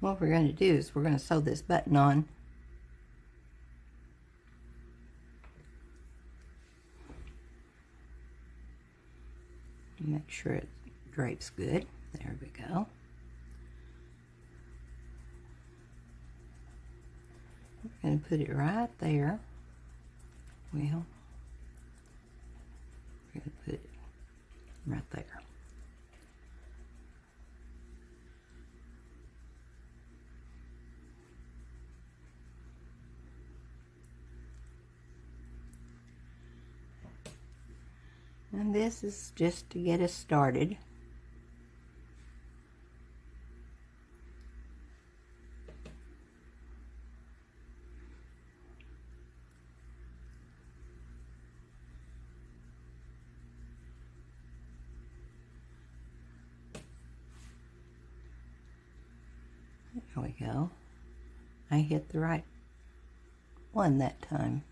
What we're going to do is we're going to sew this button on. Make sure it drapes good. There we go. We're going to put it right there. Well, we're going to put it right there. And this is just to get us started. There we go. I hit the right one that time.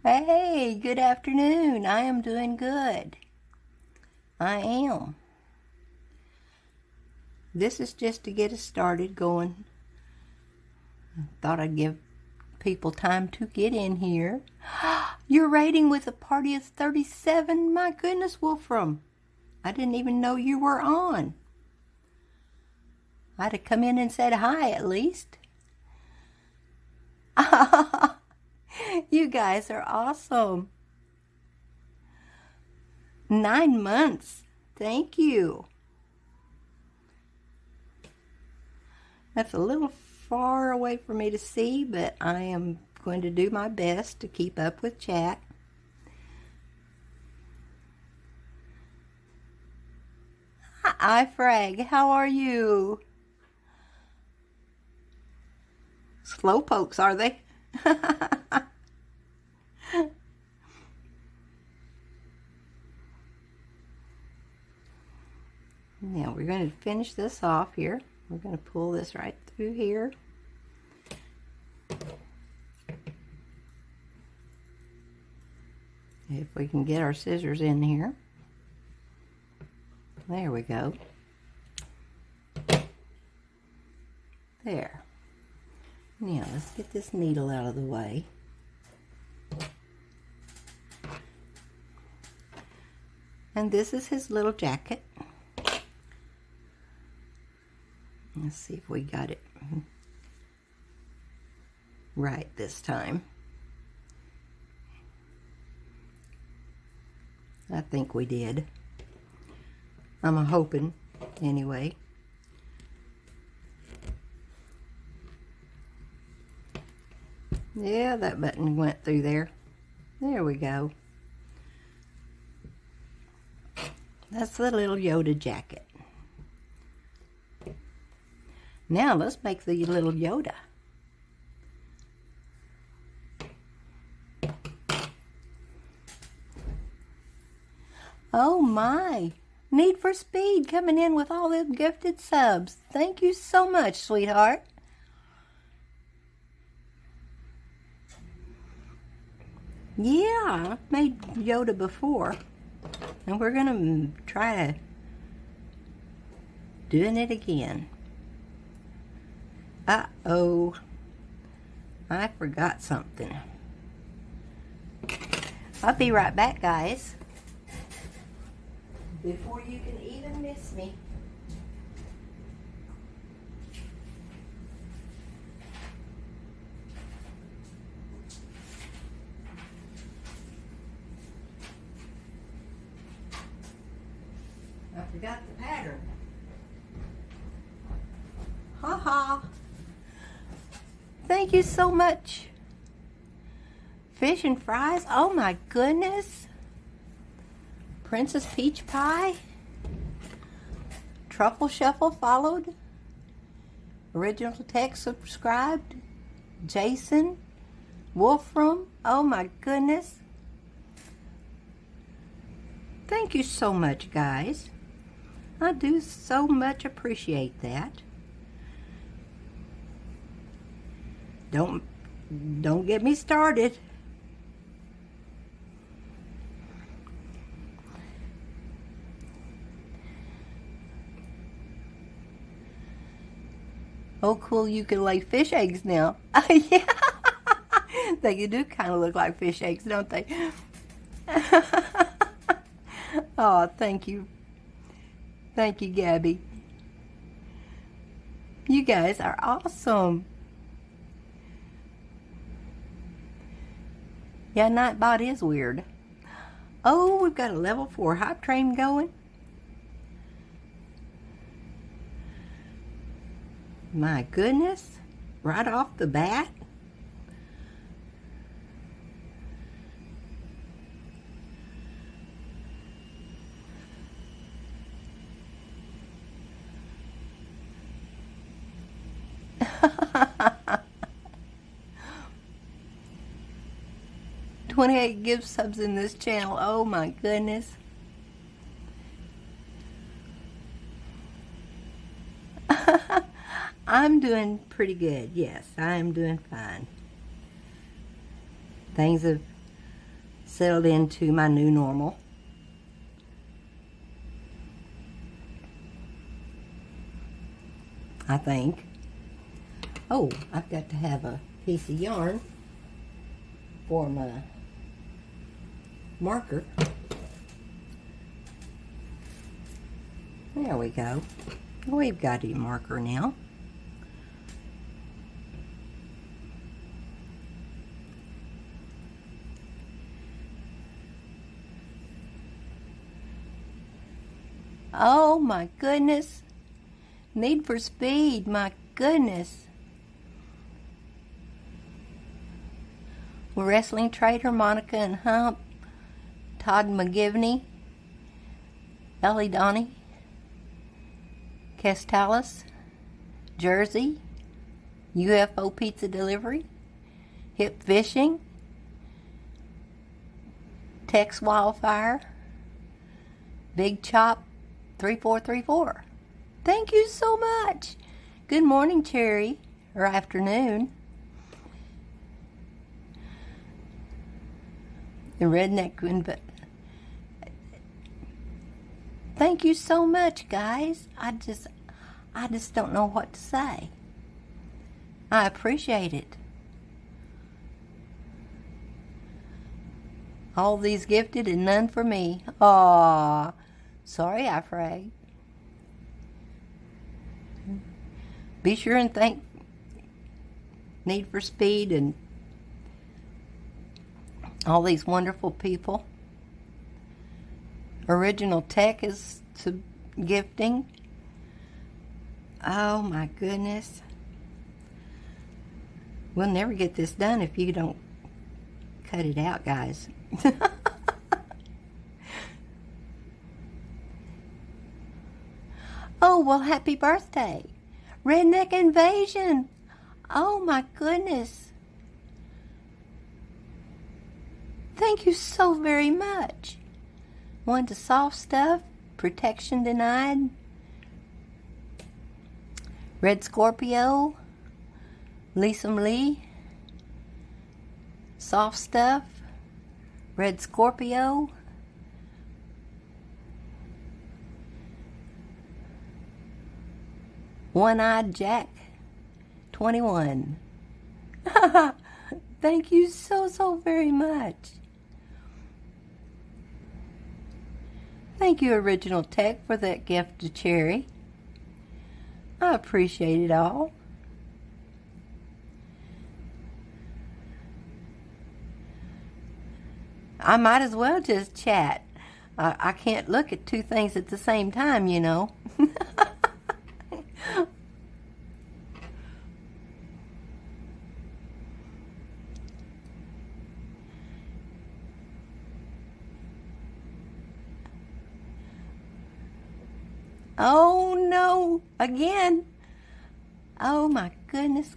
Hey, good afternoon. I am doing good. I am. This is just to get us started going. Thought I'd give people time to get in here. You're rating with a party of 37? My goodness, Wolfram. I didn't even know you were on. I'd have come in and said hi at least. You guys are awesome. 9 months. Thank you. That's a little far away for me to see, but I am going to do my best to keep up with chat. Hi, Frag. How are you? Slowpokes, are they? Now we're going to finish this off here. We're going to pull this right through here. If we can get our scissors in here. There we go. There. Now let's get this needle out of the way. And this is his little jacket. Let's see if we got it right this time. I think we did. I'm hoping, anyway. Yeah, that button went through there. There we go. That's the little Yoda jacket. Now let's make the little Yoda. Oh my! Need for Speed coming in with all them gifted subs. Thank you so much, sweetheart. Yeah, I've made Yoda before. And we're going to try doing it again. Uh-oh. I forgot something. I'll be right back, guys. Before you can even miss me. I forgot the pattern. Ha ha. Thank you so much. Fish and fries. Oh my goodness. Princess Peach Pie. Truffle Shuffle followed. Original Text subscribed. Jason. Wolfram. Oh my goodness. Thank you so much, guys. I do so much appreciate that. Don't Don't get me started. Oh, cool, you can lay fish eggs now. Yeah, they do kind of look like fish eggs, don't they? Oh, thank you. Thank you, Gabby. You guys are awesome. Yeah, Nightbot is weird. Oh, we've got a level 4 hype train going. My goodness, right off the bat. $28 gift subs in this channel. Oh my goodness. I'm doing pretty good. Yes, I'm doing fine. Things have settled into my new normal. I think. Oh, I've got to have a piece of yarn for my marker. There we go. We've got a marker now. Oh my goodness. Need for Speed, my goodness. Wrestling Trader, Monica and Hump, Todd McGivney, Ellie Donnie, Kestalis, Jersey, UFO Pizza Delivery, Hip Fishing, Tex Wildfire, Big Chop 3434. Thank you so much. Good morning, Cherry, or afternoon. The Redneck. Thank you so much, guys. I just don't know what to say. I appreciate it. All these gifted and none for me. Aw, sorry, Afraid. Be sure and thank Need for Speed and all these wonderful people. Original Tech is to gifting. Oh my goodness. We'll never get this done if you don't cut it out, guys. Oh, well, happy birthday. Redneck Invasion. Oh my goodness. Thank you so very much. Want to soft stuff? Protection denied. Red Scorpio. Lisa Lee. Soft stuff. Red Scorpio. One-Eyed Jack 21. Thank you so very much. Thank you, Original Tech, for that gift to Cherry. I appreciate it all. I might as well just chat. I can't look at two things at the same time, you know. Oh no, again. Oh my goodness.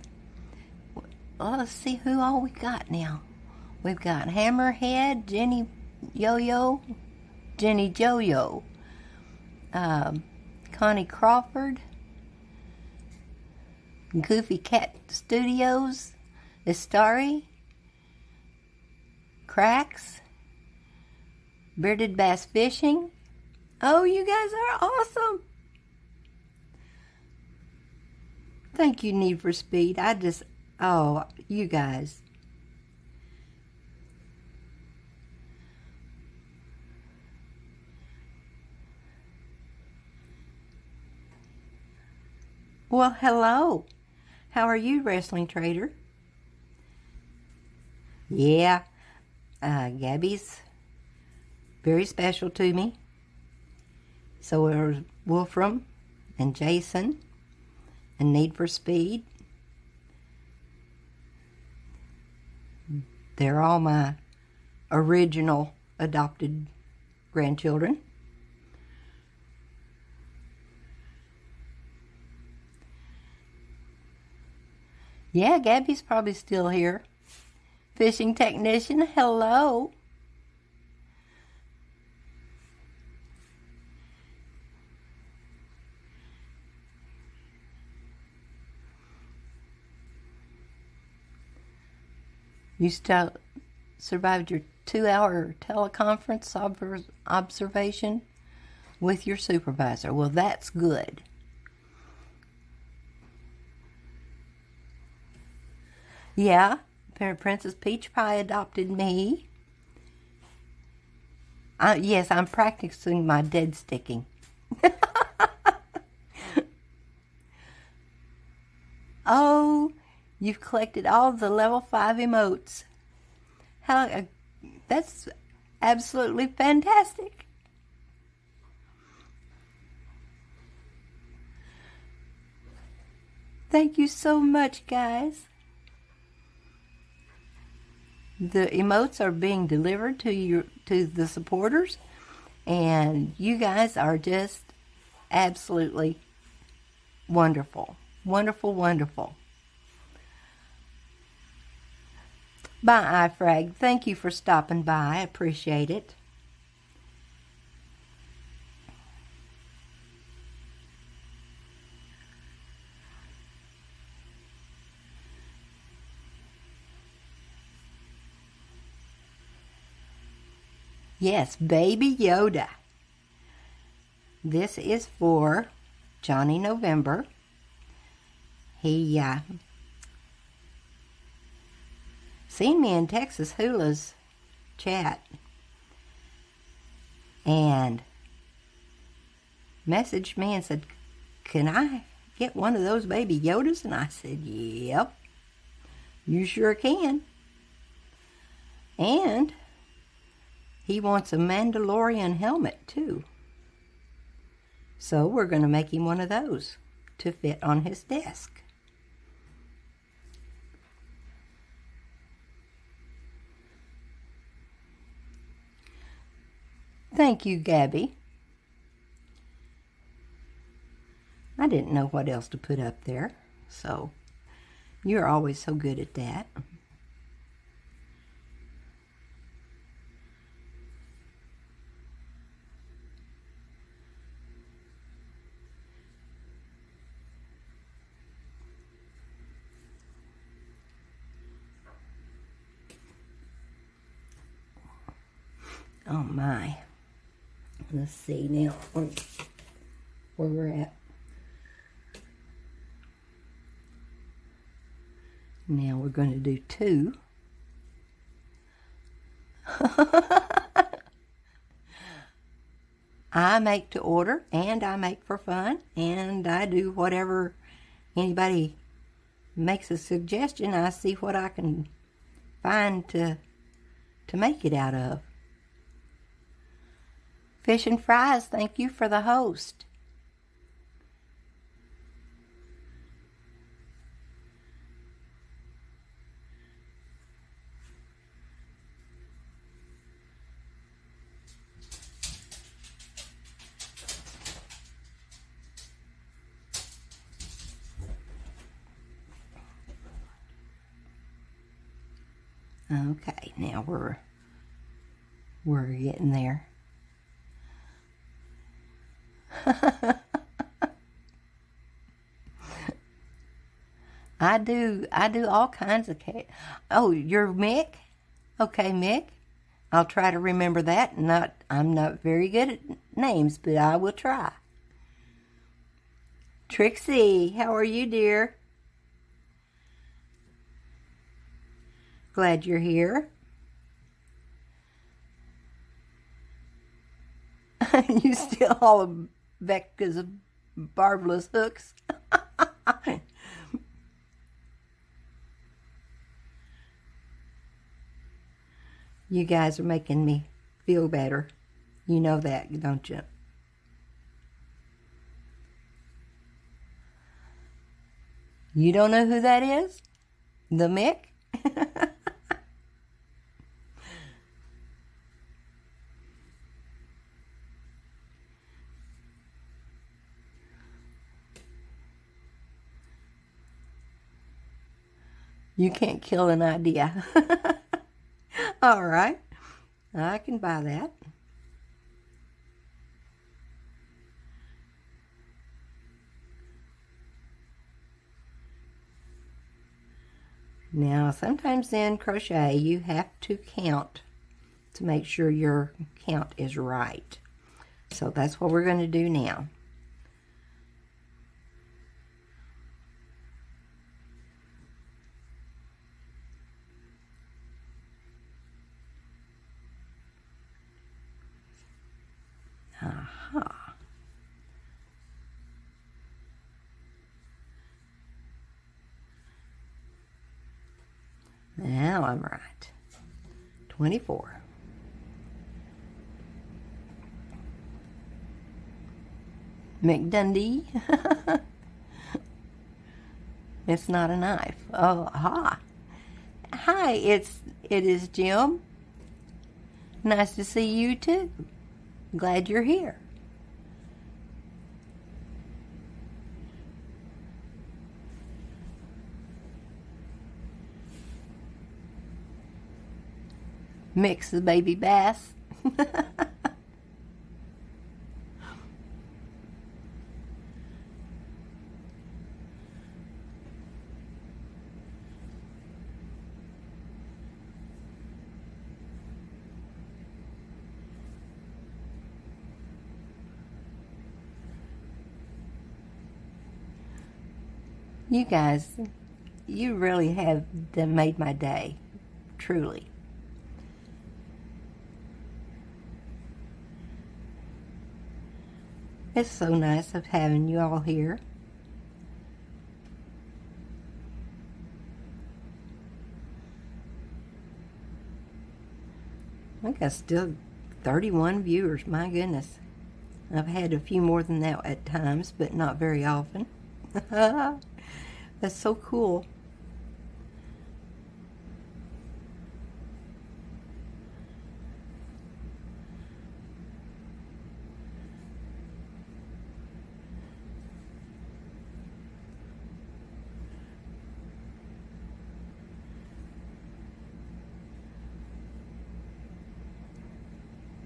Well, let's see who all we got now. We've got Hammerhead, Jenny Yo-Yo, Jenny Jo-Yo, Connie Crawford, Goofy Cat Studios, Istari, Cracks, Bearded Bass Fishing. Oh, you guys are awesome. Thank you, Need for Speed. Oh, you guys. Well, hello. How are you, Wrestling Trader? Yeah, Gabby's very special to me. So are Wolfram and Jason and Need for Speed. They're all my original adopted grandchildren. Yeah, Gabby's probably still here. Fishing Technician, hello. You still survived your 2-hour teleconference observation with your supervisor. Well, that's good. Yeah, Princess Peach Pie adopted me. Yes, I'm practicing my dead sticking. Oh, you've collected all the level 5 emotes. That's absolutely fantastic. Thank you so much, guys. The emotes are being delivered to the supporters, and you guys are just absolutely wonderful. Wonderful, wonderful. Bye, iFrag. Thank you for stopping by. I appreciate it. Yes, Baby Yoda. This is for Johnny November. He seen me in Texas Hula's chat and messaged me and said, "Can I get one of those Baby Yodas?" And I said, "Yep, you sure can." And he wants a Mandalorian helmet too. So we're going to make him one of those to fit on his desk. Thank you, Gabby. I didn't know what else to put up there, so you're always so good at that. Oh my. Let's see now where we're at. Now we're going to do 2. I make to order, and I make for fun, and I do whatever anybody makes a suggestion. I see what I can find to make it out of. Fish and Fries, thank you for the host. Okay, now we're getting there. I I do all kinds of cat. Oh, you're Mick? Okay, Mick. I'll try to remember that. I'm not very good at names, but I will try. Trixie, how are you, dear? Glad you're here. You still all back because of barbless hooks. You guys are making me feel better. You know that, don't you? You don't know who that is? The Mick? You can't kill an idea. All right. I can buy that. Now, sometimes in crochet, you have to count to make sure your count is right. So that's what we're going to do now. Aha. Now I'm right. 24. McDundee. It's not a knife. Oh, aha. Hi, it is Jim. Nice to see you too. Glad you're here. Mix the baby bass. You guys, you really have made my day, truly. It's so nice of having you all here. I got still 31 viewers, my goodness. I've had a few more than that at times, but not very often. That's so cool.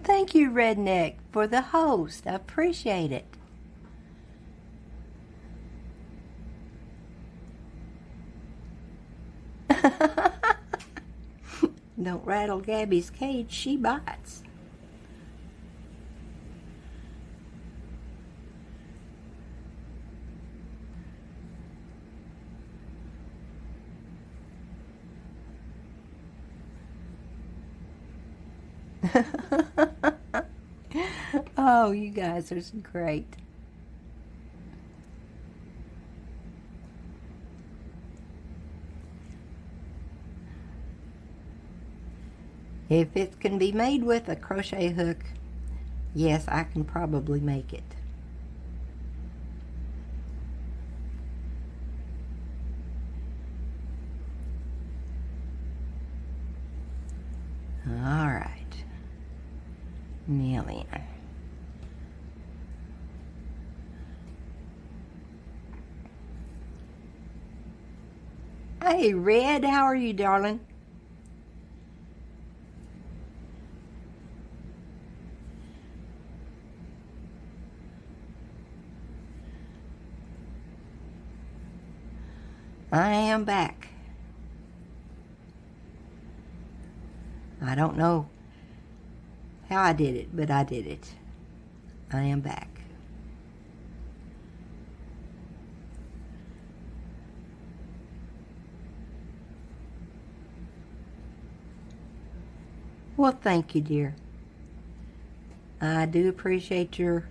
Thank you, Redneck, for the host. I appreciate it. Don't rattle Gabby's cage, she bites. Oh, you guys are great. If it can be made with a crochet hook, yes, I can probably make it. All right. Now then. Hey, Red, how are you, darling? I am back. I don't know how I did it, but I did it. I am back. Well, thank you, dear. I do appreciate your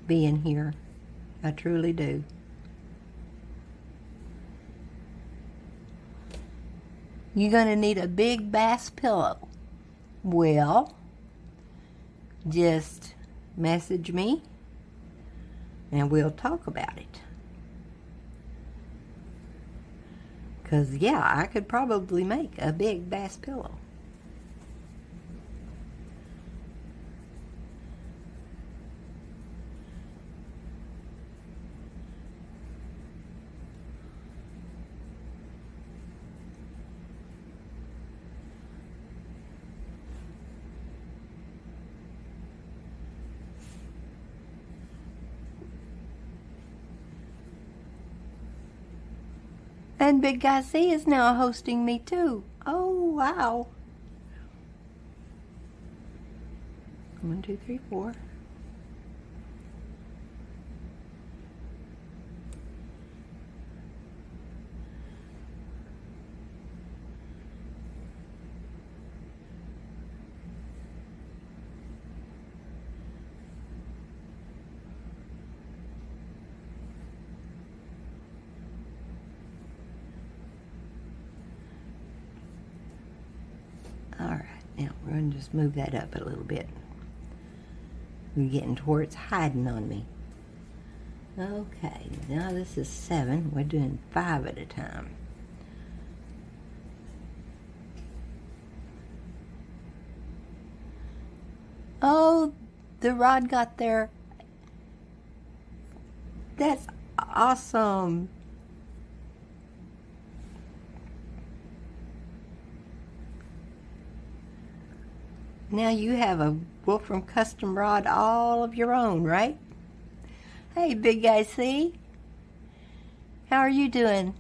being here. I truly do. You're going to need a big bass pillow. Well, just message me and we'll talk about it. Because, yeah, I could probably make a big bass pillow. And Big Guy C is now hosting me too. Oh, wow. 1, 2, 3, 4. Alright, now we're going to just move that up a little bit. We're getting to where it's hiding on me. Okay, now this is 7. We're doing 5 at a time. Oh, the rod got there. That's awesome. Now you have a Wolfram custom rod all of your own, right? Hey, Big Guy C. How are you doing?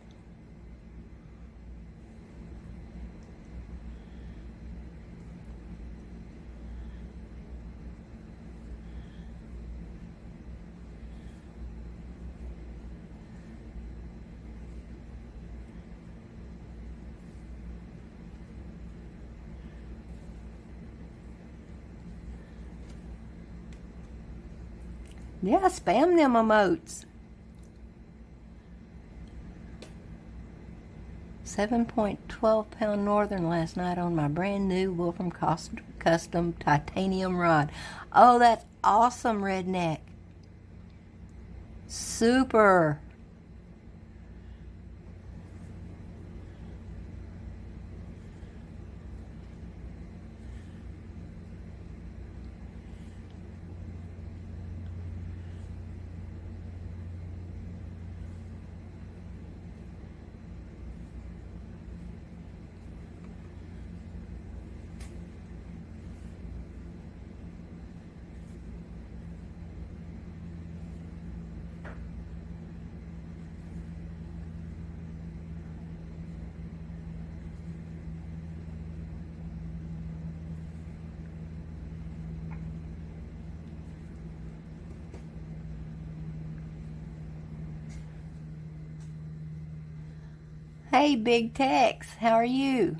Yeah, spam them emotes. 7.12-pound Northern last night on my brand new Wolfram Custom titanium rod. Oh, that's awesome, Redneck. Super. Hey, Big Tex, how are you?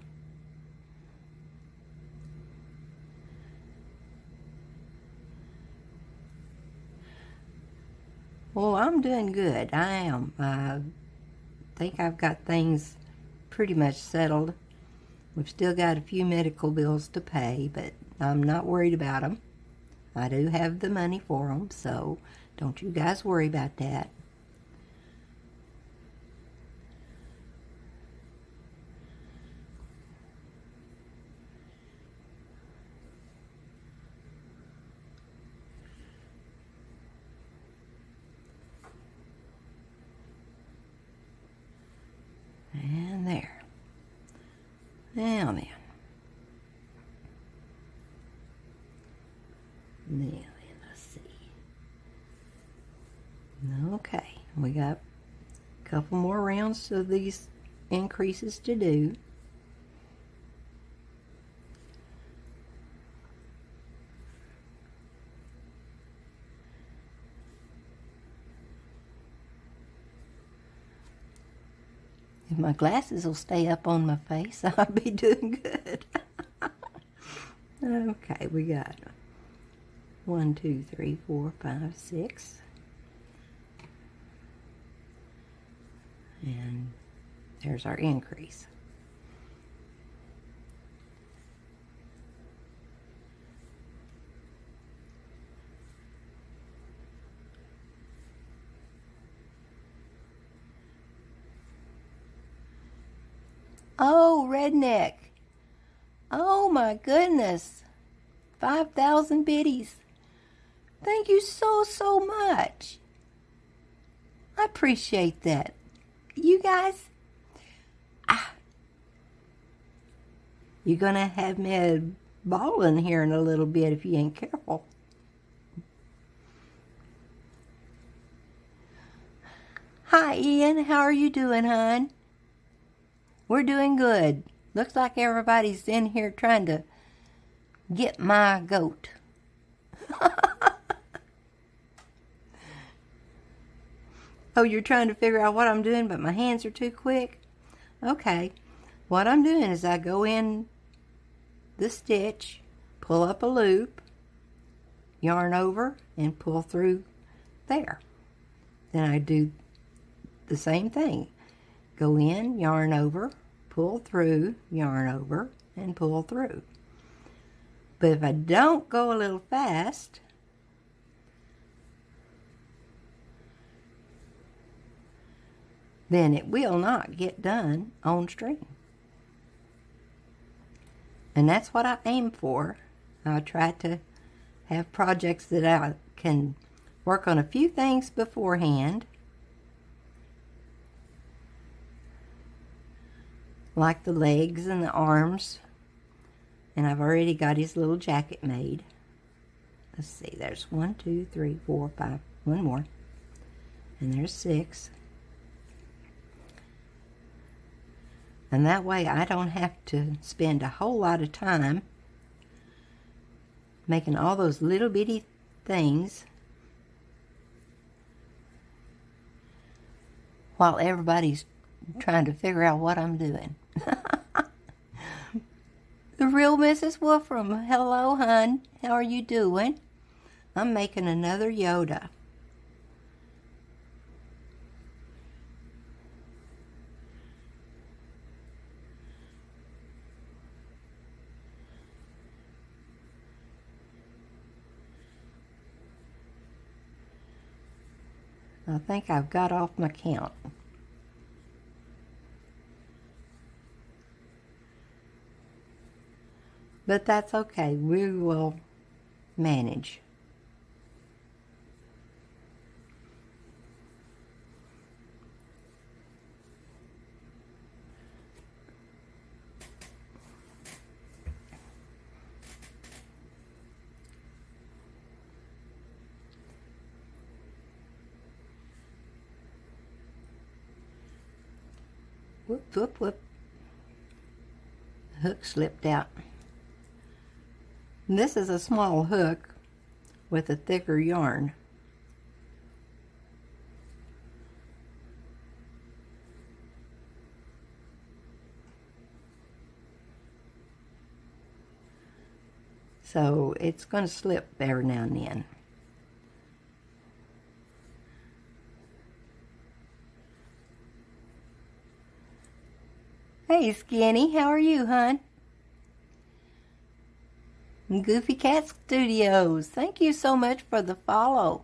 Well, I'm doing good. I am. I think I've got things pretty much settled. We've still got a few medical bills to pay, but I'm not worried about them. I do have the money for them, so don't you guys worry about that. And there. Now then. Now then, let's see. Okay, we got Couple more rounds of these increases to do. If my glasses will stay up on my face, I'll be doing good. Okay, we got 1, 2, 3, 4, 5, 6. And there's our increase. Oh, Redneck. Oh my goodness. 5,000 biddies. Thank you so much. I appreciate that. You guys, you're going to have me bawling here in a little bit if you ain't careful. Hi, Ian. How are you doing, hon? We're doing good. Looks like everybody's in here trying to get my goat. Oh, you're trying to figure out what I'm doing, but my hands are too quick? Okay. What I'm doing is I go in the stitch, pull up a loop, yarn over, and pull through there. Then I do the same thing. Go in, yarn over, pull through, yarn over, and pull through. But if I don't go a little fast, then it will not get done on stream. And that's what I aim for. I try to have projects that I can work on a few things beforehand, like the legs and the arms. And I've already got his little jacket made. Let's see, there's 1, 2, 3, 4, 5, one more. And there's 6. And that way I don't have to spend a whole lot of time making all those little bitty things while everybody's trying to figure out what I'm doing. The real Mrs. Wolfram. Hello, hon. How are you doing? I'm making another Yoda. I think I've got off my count. But that's okay. We will manage. Whoop, whoop, whoop. The hook slipped out. And this is a small hook with a thicker yarn. So it's going to slip every now and then. Hey, Skinny, how are you, hon? Goofy Cat Studios, thank you so much for the follow.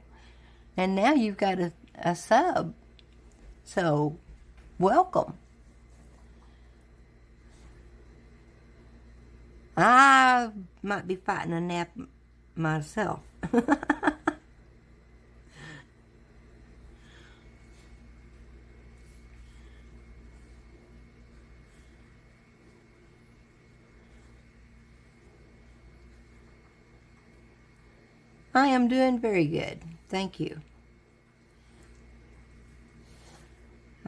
And now you've got a sub. So, welcome. I might be fighting a nap myself. I am doing very good. Thank you.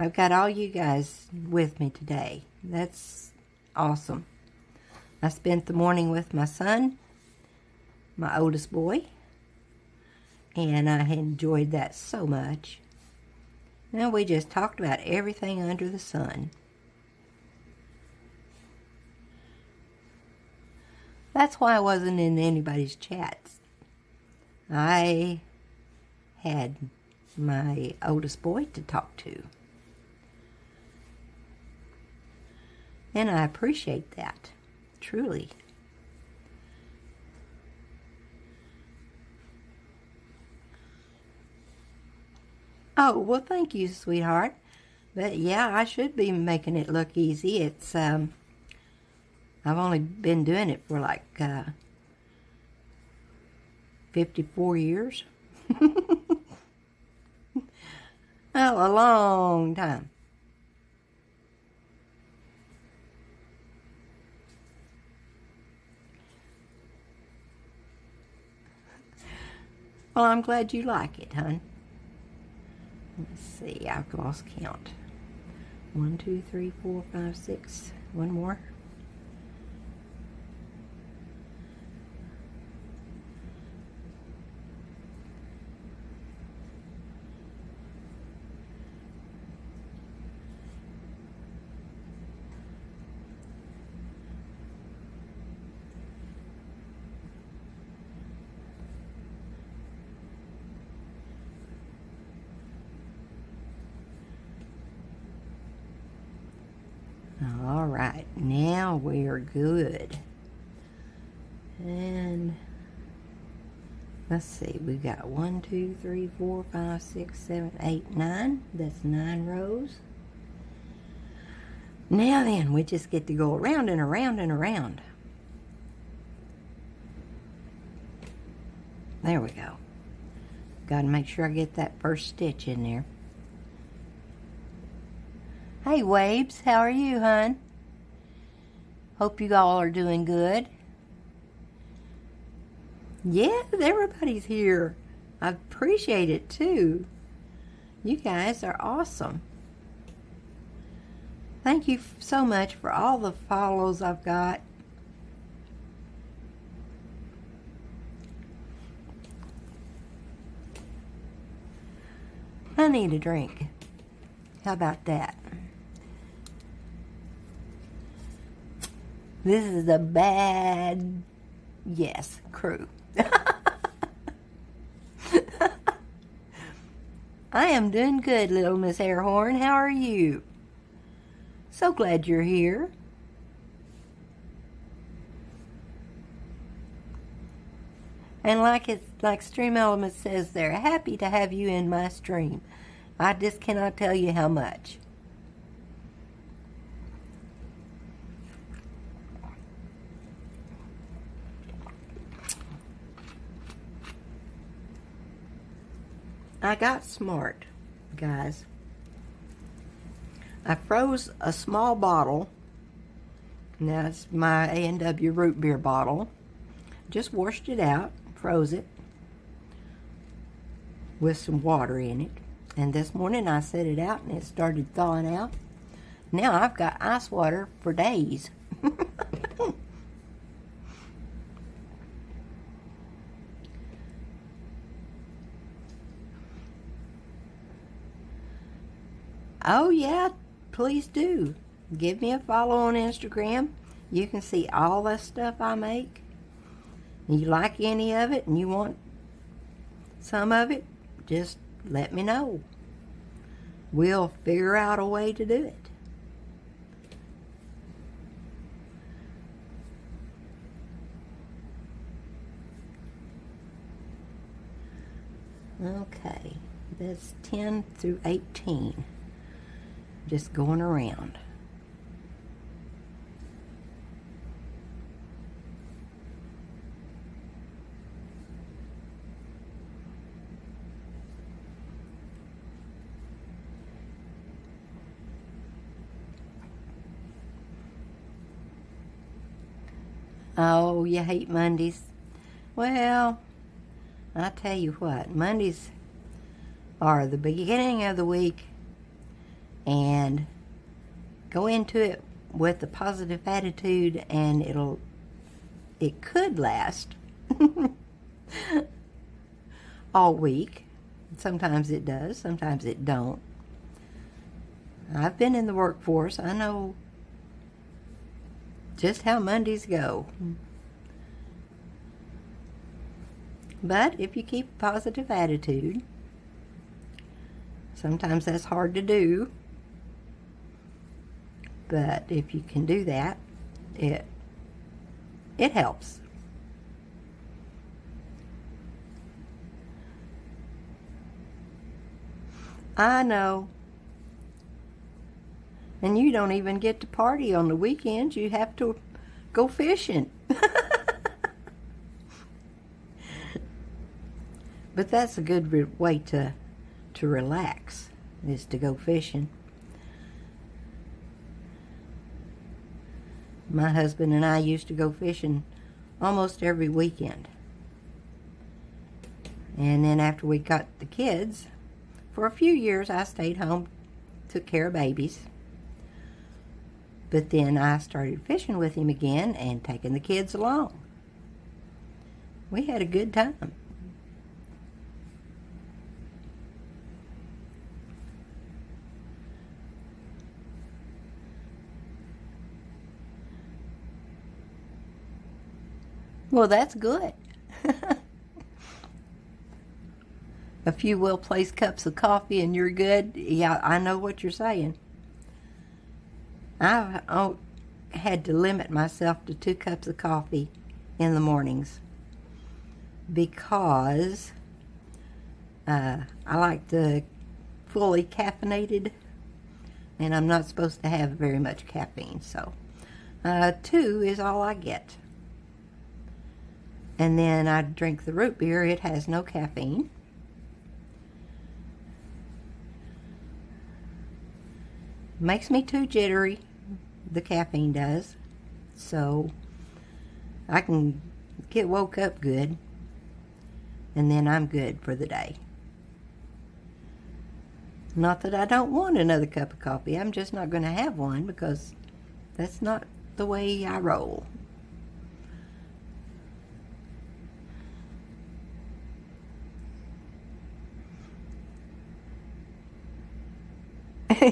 I've got all you guys with me today. That's awesome. I spent the morning with my son, my oldest boy, and I enjoyed that so much. Now we just talked about everything under the sun. That's why I wasn't in anybody's chats. I had my oldest boy to talk to. And I appreciate that, truly. Oh, well, thank you, sweetheart. But yeah, I should be making it look easy. It's, I've only been doing it for like 54 years. Oh, a long time. Well, I'm glad you like it, hon. Let's see, I've lost count. 1, 2, 3, 4, 5, 6. One more. All right, now we're good. And let's see, we got 1, 2, 3, 4, 5, 6, 7, 8, 9. That's 9 rows. Now then, we just get to go around and around and around. There we go. Got to make sure I get that first stitch in there. Hey, Wabes, how are you, hon? Hope you all are doing good. Yes, everybody's here. I appreciate it, too. You guys are awesome. Thank you so much for all the follows I've got. I need a drink. How about that? This is a bad, yes, crew. I am doing good, little Miss Airhorn. How are you? So glad you're here. And like Stream Elements says, they're happy to have you in my stream. I just cannot tell you how much. I got smart, guys. I froze a small bottle. Now it's my A&W root beer bottle. Just washed it out, froze it with some water in it. And this morning I set it out and it started thawing out. Now I've got ice water for days. Oh yeah, please do. Give me a follow on Instagram. You can see all the stuff I make. You like any of it and you want some of it, just let me know. We'll figure out a way to do it. Okay, that's 10 through 18. Just going around. Oh, you hate Mondays? Well, I tell you what, Mondays are the beginning of the week and go into it with a positive attitude, and it could last all week. Sometimes it does, sometimes it don't. I've been in the workforce. I know just how Mondays go. But if you keep a positive attitude, sometimes that's hard to do, but if you can do that, it helps. I know. And you don't even get to party on the weekends. You have to go fishing. But that's a good way to relax, is to go fishing. My husband and I used to go fishing almost every weekend. And then after we got the kids, for a few years I stayed home, took care of babies. But then I started fishing with him again and taking the kids along. We had a good time. Well, that's good. A few well-placed cups of coffee and you're good. Yeah, I know what you're saying. I've had to limit myself to 2 cups of coffee in the mornings because I like the fully caffeinated, and I'm not supposed to have very much caffeine, so 2 is all I get. And then I drink the root beer. It has no caffeine. Makes me too jittery, the caffeine does. So I can get woke up good, and then I'm good for the day. Not that I don't want another cup of coffee. I'm just not going to have one because that's not the way I roll.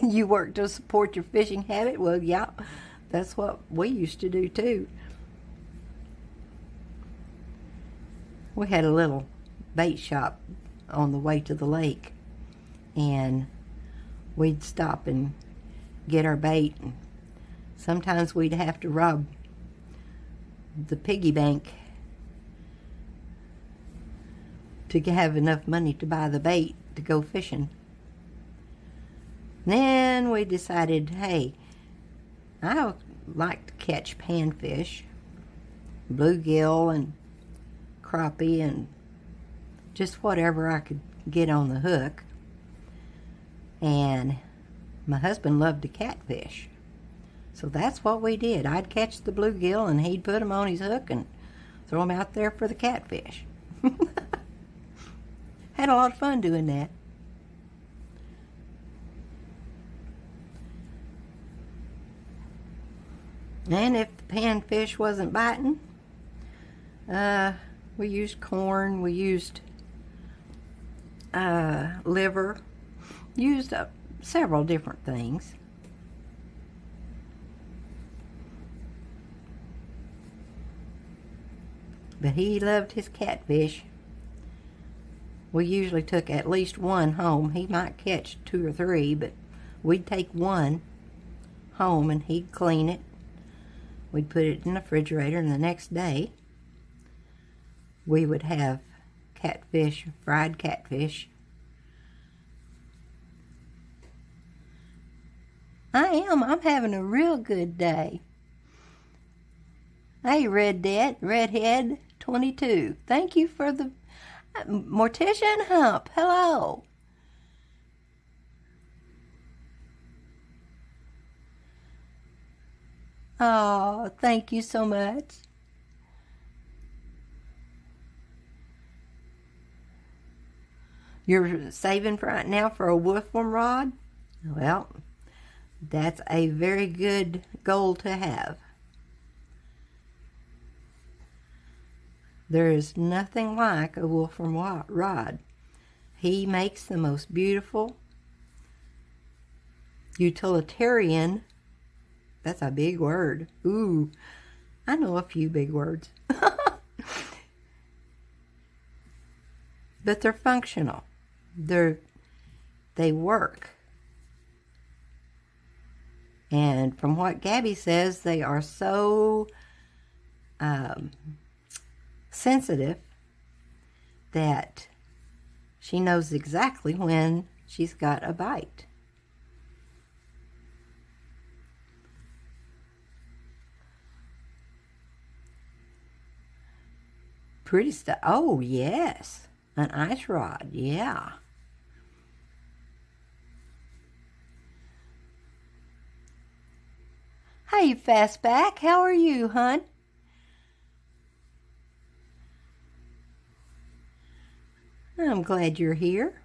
You work to support your fishing habit? Well, yeah, that's what we used to do too. We had a little bait shop on the way to the lake, and we'd stop and get our bait, and sometimes we'd have to rob the piggy bank to have enough money to buy the bait to go fishing. Then we decided, hey, I like to catch panfish, bluegill and crappie and just whatever I could get on the hook. And my husband loved to catfish. So that's what we did. I'd catch the bluegill and he'd put them on his hook and throw them out there for the catfish. Had a lot of fun doing that. And if the panfish wasn't biting, we used corn, we used liver, used several different things. But he loved his catfish. We usually took at least one home. He might catch 2 or 3, but we'd take one home and he'd clean it. We'd put it in the refrigerator, and the next day we would have catfish, fried catfish. I'm having a real good day. Hey, Redhead 22. Thank you for the Mortician Hump. Hello. Oh, thank you so much. You're saving for right now for a wolfram rod? Well, That's a very good goal to have. There is nothing like a Wolfram rod. He makes the most beautiful, utilitarian, that's a big word. Ooh, I know a few big words. But they're functional. They work. And from what Gabby says, they are so sensitive that she knows exactly when she's got a bite. Pretty stuff. Oh, yes. An ice rod. Yeah. Hey, Fastback. How are you, hon? I'm glad you're here.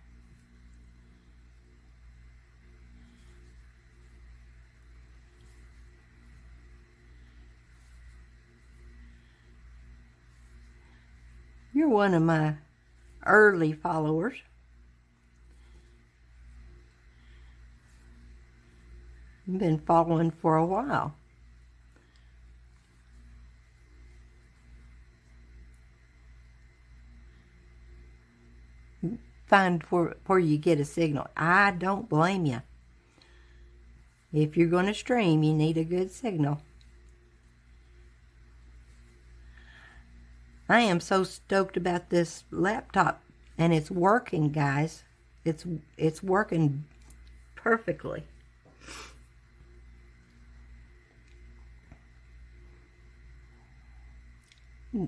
You're one of my early followers. I've been following for a while. Find where you get a signal. I don't blame you. If you're going to stream, you need a good signal. I am so stoked about this laptop, and it's working, guys. It's working perfectly.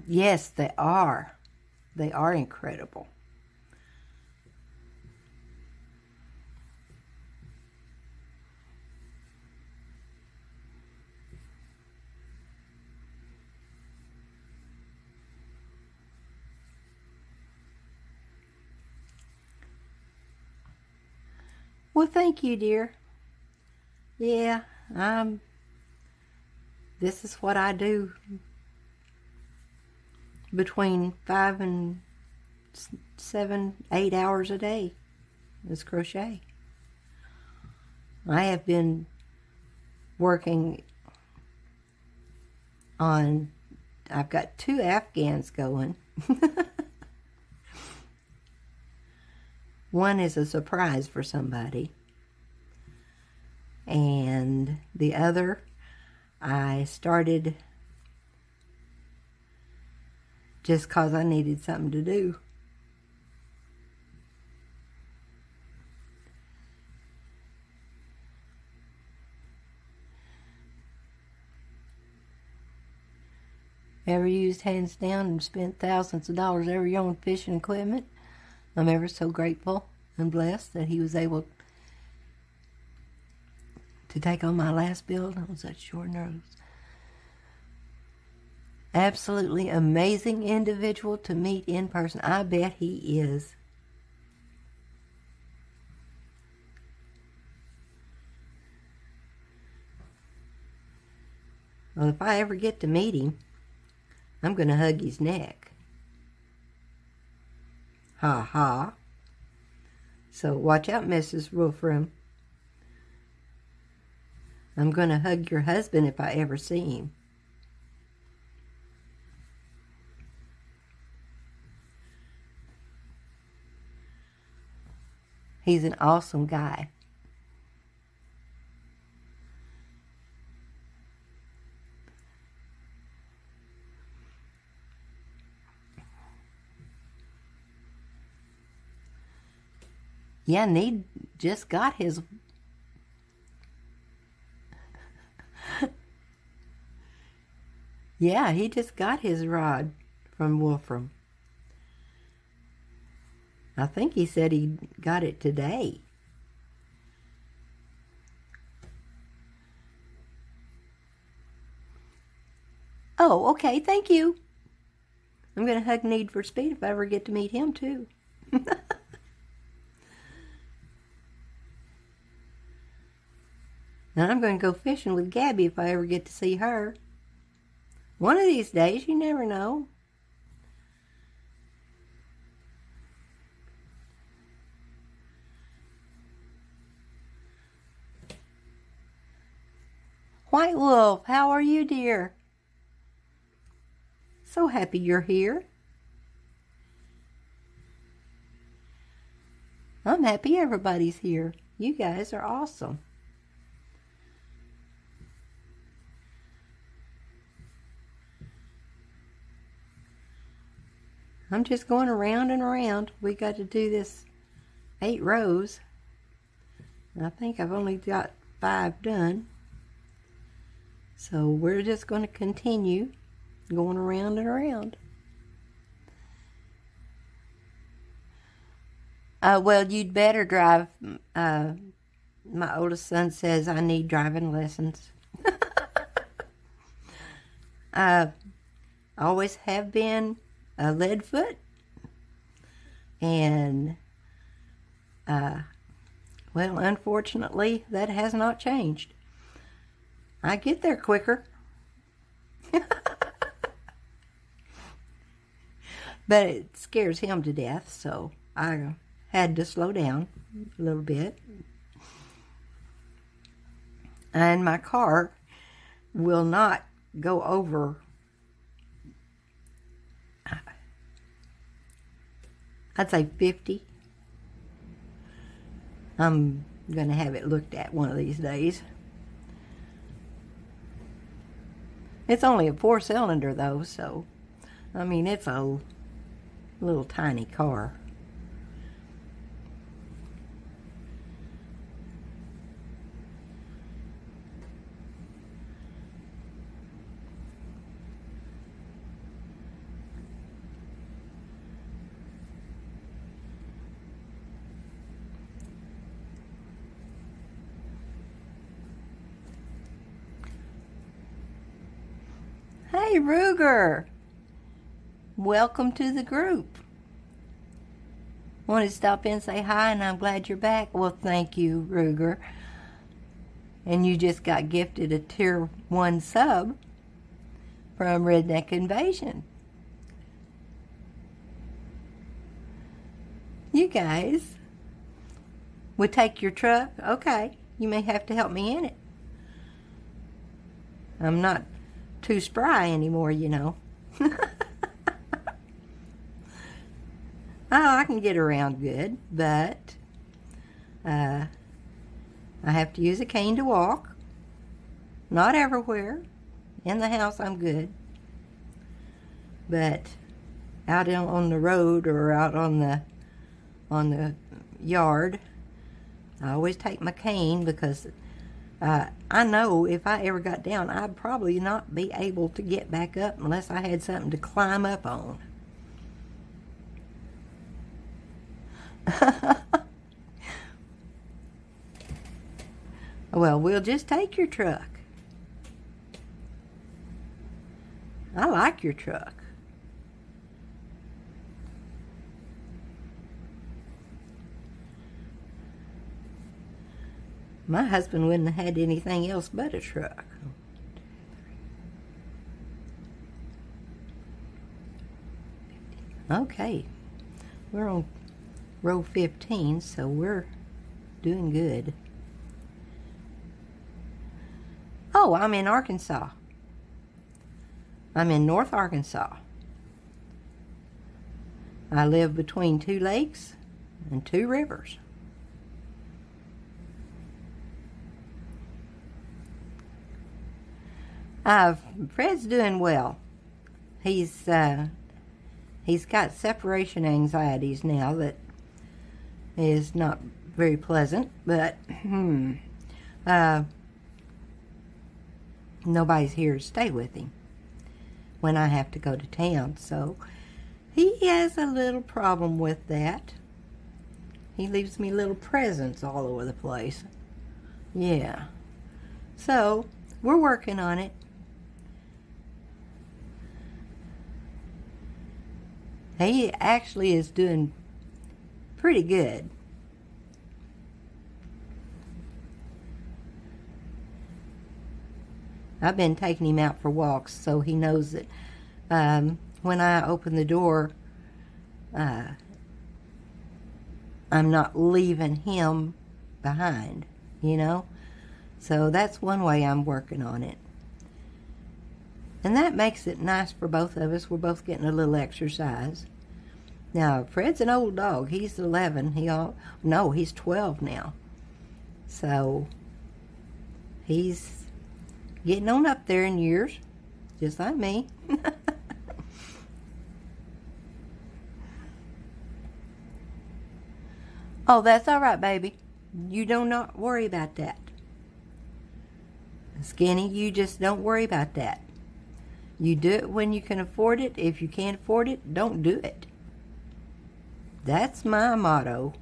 Yes, they are. They are incredible. Well, thank you, dear. Yeah, this is what I do between 5 and 7, 8 hours a day is crochet. I have been working on, I've got 2 Afghans going. One is a surprise for somebody. And the other, I started just because I needed something to do. Ever used hands down and spent thousands of dollars every year on fishing equipment? I'm ever so grateful and blessed that he was able to take on my last build on such short notice. Absolutely amazing individual to meet in person. I bet he is. Well, if I ever get to meet him, I'm going to hug his neck. Ha ha. So watch out, Mrs. Wolfram. I'm going to hug your husband if I ever see him. He's an awesome guy. Yeah, Need just got his... Yeah, he just got his rod from Wolfram. I think he said he got it today. Oh, okay, thank you. I'm going to hug Need for Speed if I ever get to meet him, too. And I'm going to go fishing with Gabby if I ever get to see her. One of these days, you never know. White Wolf, how are you, dear? So happy you're here. I'm happy everybody's here. You guys are awesome. I'm just going around and around. We got to do this 8 rows. I think I've only got 5 done. So we're just going to continue going around and around. Well, you'd better drive. My oldest son says I need driving lessons. I always have been a lead foot. And, well, unfortunately, that has not changed. I get there quicker. But it scares him to death, so I had to slow down a little bit. And my car will not go over, I'd say 50. I'm going to have it looked at one of these days. It's only a 4-cylinder though, so, I mean, it's a little tiny car. Hey, Ruger. Welcome to the group. Wanted to stop in and say hi, and I'm glad you're back. Well, thank you, Ruger. And you just got gifted a Tier 1 sub from Redneck Invasion. You guys would take your truck? Okay, you may have to help me in it. I'm not too spry anymore, you know. Oh, I can get around good, but I have to use a cane to walk. Not everywhere. In the house, I'm good. But out on the road or out on the yard, I always take my cane because I know if I ever got down, I'd probably not be able to get back up unless I had something to climb up on. Well, we'll just take your truck. I like your truck. My husband wouldn't have had anything else but a truck. Okay, we're on row 15, so we're doing good. Oh, I'm in Arkansas. I'm in North Arkansas. I live between 2 lakes and 2 rivers. Fred's doing well. He's got separation anxieties now that is not very pleasant, but nobody's here to stay with him when I have to go to town, so he has a little problem with that. He leaves me little presents all over the place. Yeah. So, we're working on it. He actually is doing pretty good. I've been taking him out for walks, so he knows that when I open the door, I'm not leaving him behind, you know? So that's one way I'm working on it. And that makes it nice for both of us. We're both getting a little exercise. Now, Fred's an old dog. He's 11. He's 12 now. So he's getting on up there in years, just like me. Oh, that's all right, baby. You do not worry about that. Skinny, you just don't worry about that. You do it when you can afford it. If you can't afford it, don't do it. That's my motto.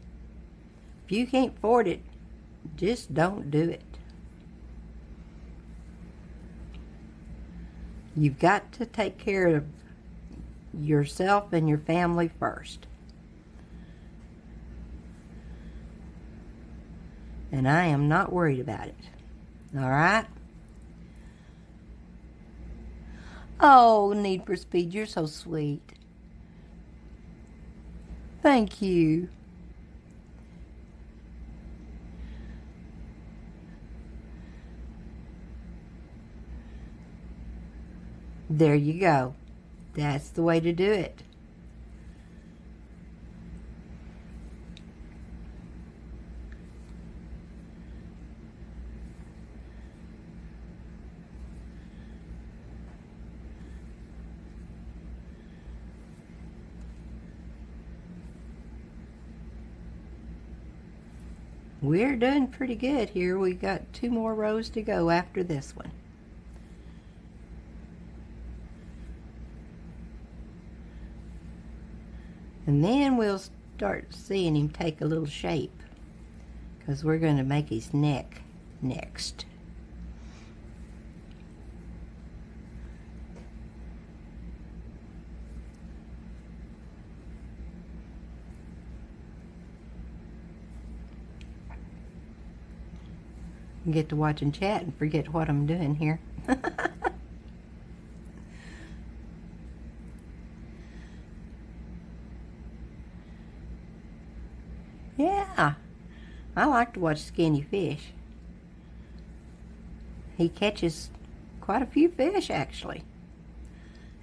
If you can't afford it, just don't do it. You've got to take care of yourself and your family first. And I am not worried about it. All right? Oh, Need for Speed, you're so sweet. Thank you. There you go. That's the way to do it. We're doing pretty good here. We got 2 more rows to go after this one. And then we'll start seeing him take a little shape, because we're going to make his neck next. Get to watch and chat and forget what I'm doing here. Yeah, I like to watch Skinny fish. He catches quite a few fish, actually.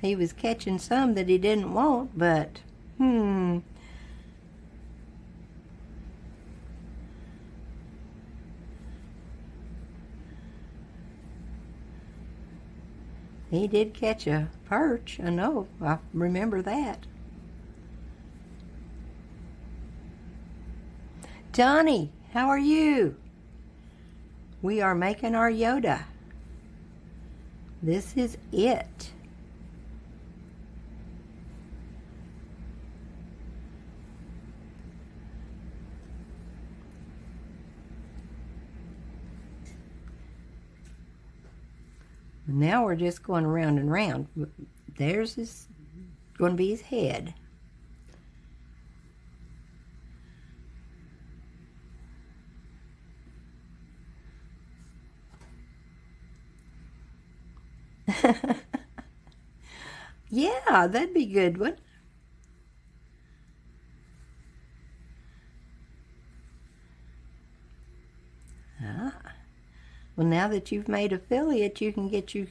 He was catching some that he didn't want, but he did catch a perch. I know, I remember that. Johnny, how are you? We are making our Yoda. This is it. Now we're just going around and round. There's going to be his head. Yeah, that'd be a good one. Well, now that you've made affiliate, you can get you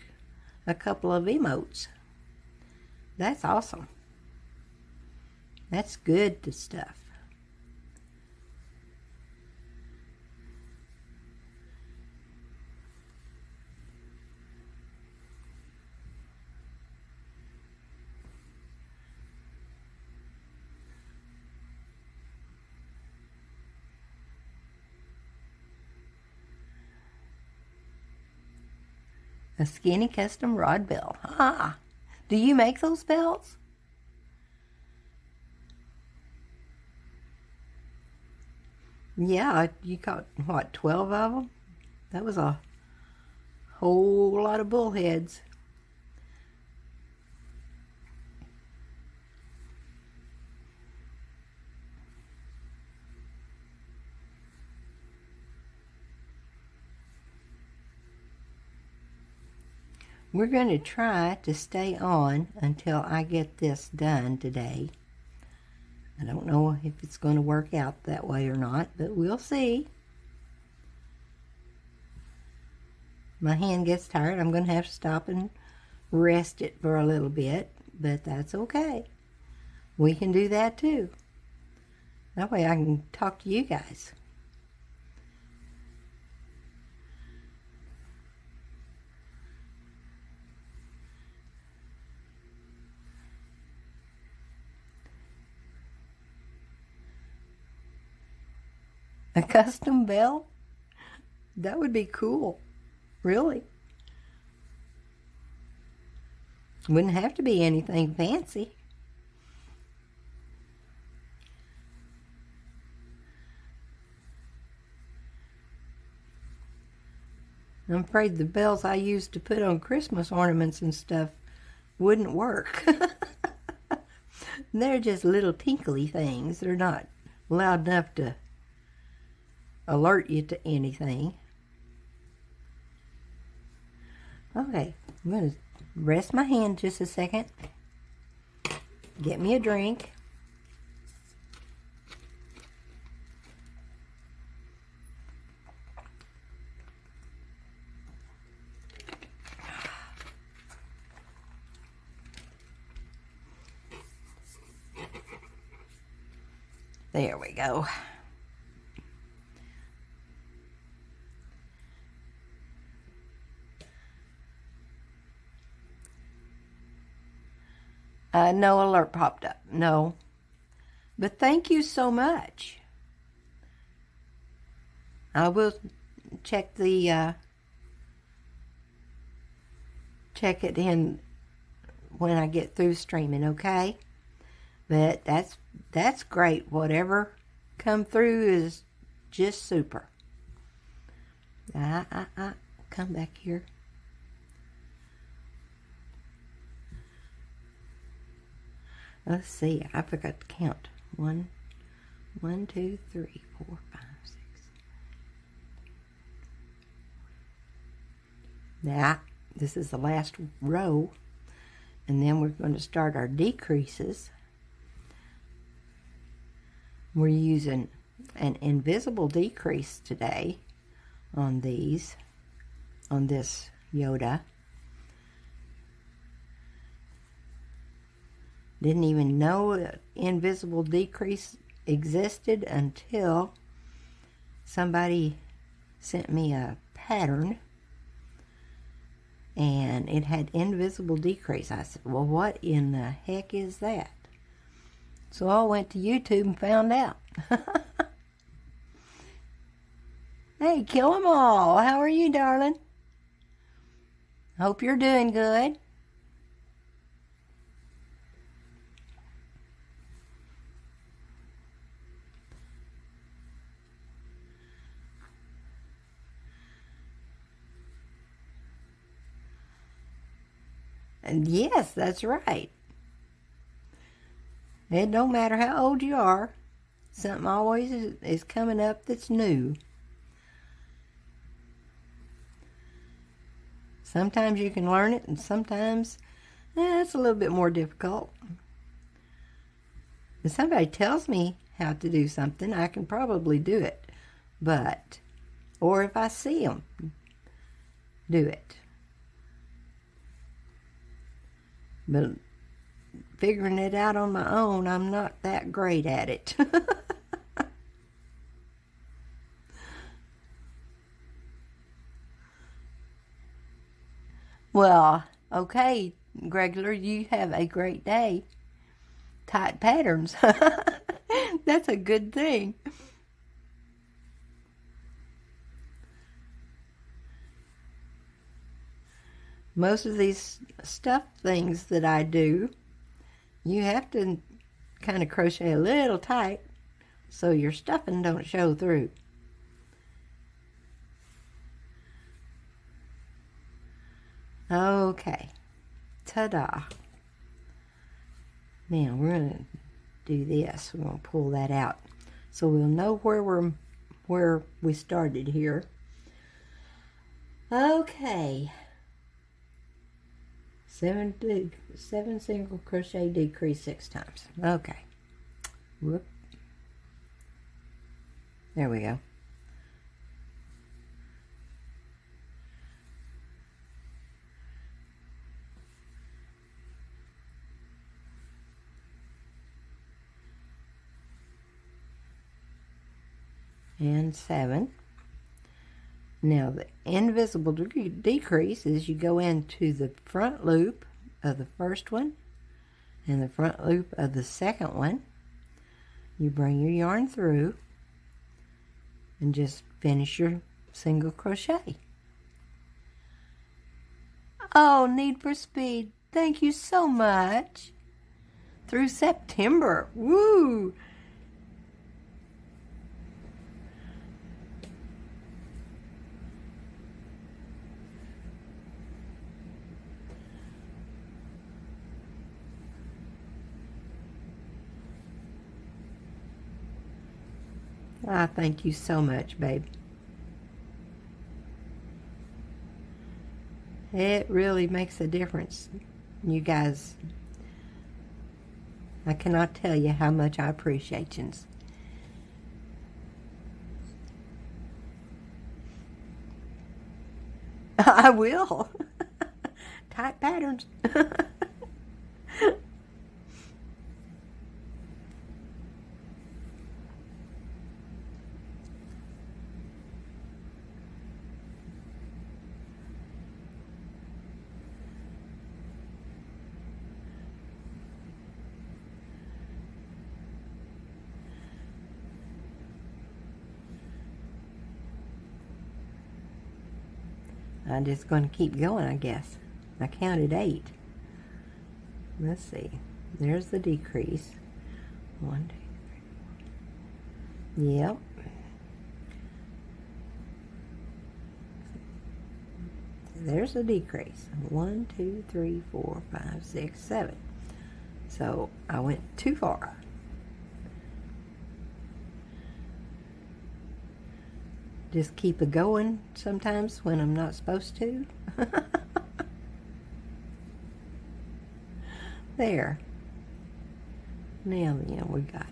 a couple of emotes. That's awesome. That's good stuff. A Skinny custom rod bell. Ah, do you make those bells? Yeah, you caught, what, 12 of them? That was a whole lot of bullheads. we're going to try to stay on until I get this done today. I don't know if it's going to work out that way or not, but we'll see. My hand gets tired. I'm going to have to stop and rest it for a little bit, but that's okay. We can do that too. That way I can talk to you guys. A custom bell? That would be cool. Really. Wouldn't have to be anything fancy. I'm afraid the bells I used to put on Christmas ornaments and stuff wouldn't work. They're just little tinkly things. They're not loud enough to alert you to anything. Okay, I'm going to rest my hand just a second. Get me a drink. There we go. No alert popped up. No. But thank you so much. I will check the check it in when I get through streaming, okay? But that's great. Whatever come through is just super. Come back here. Let's see. I forgot to count. 1, 2, 3, 4, 5, 6. Now, this is the last row, and then we're going to start our decreases. We're using an invisible decrease today on these, on this Yoda. Didn't even know an invisible decrease existed until somebody sent me a pattern and it had invisible decrease. I said, well, what in the heck is that? So I went to YouTube and found out. Hey, Kill 'em all. How are you, darling? Hope you're doing good. And yes, that's right. It don't matter how old you are. Something always is coming up that's new. Sometimes you can learn it, and sometimes it's a little bit more difficult. If somebody tells me how to do something, I can probably do it. But, or if I see them do it. But figuring it out on my own, I'm not that great at it. Well, okay, Gregler, you have a great day. Tight patterns. That's a good thing. Most of these stuffed things that I do, you have to kind of crochet a little tight so your stuffing don't show through. Okay, ta-da. Now we're going to do this. We're going to pull that out so we'll know where we started here. Okay. 7 single crochet decrease 6 times. Okay. Whoop. There we go. And 7. Now the invisible decrease is you go into the front loop of the first one and the front loop of the second one. You bring your yarn through and just finish your single crochet. Oh, Need for Speed, thank you so much. Through September. Woo! Ah, thank you so much, babe. It really makes a difference. You guys, I cannot tell you how much I appreciate you. I will. Tight patterns. I'm just going to keep going, I guess. I counted 8. Let's see. There's the decrease. 1, 2, 3, 4. Yep. There's the decrease. 1, 2, 3, 4, 5, 6, 7. So I went too far. Just keep it going sometimes when I'm not supposed to. There. Now, yeah, we got it.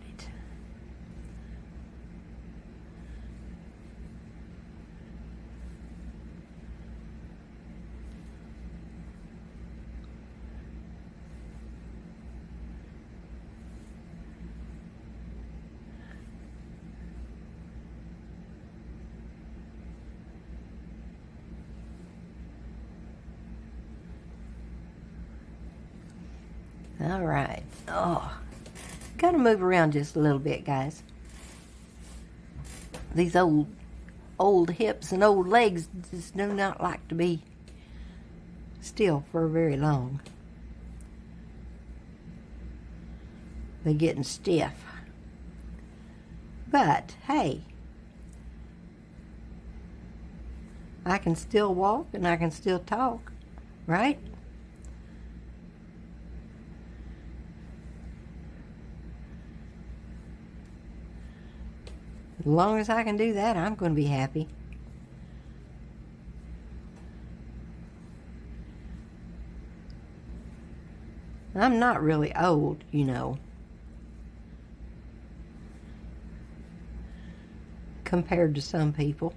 All right. Oh, gotta move around just a little bit, guys. These old hips and old legs just do not like to be still for very long. They're getting stiff. But hey, I can still walk and I can still talk, right? As long as I can do that, I'm going to be happy. I'm not really old, you know, compared to some people.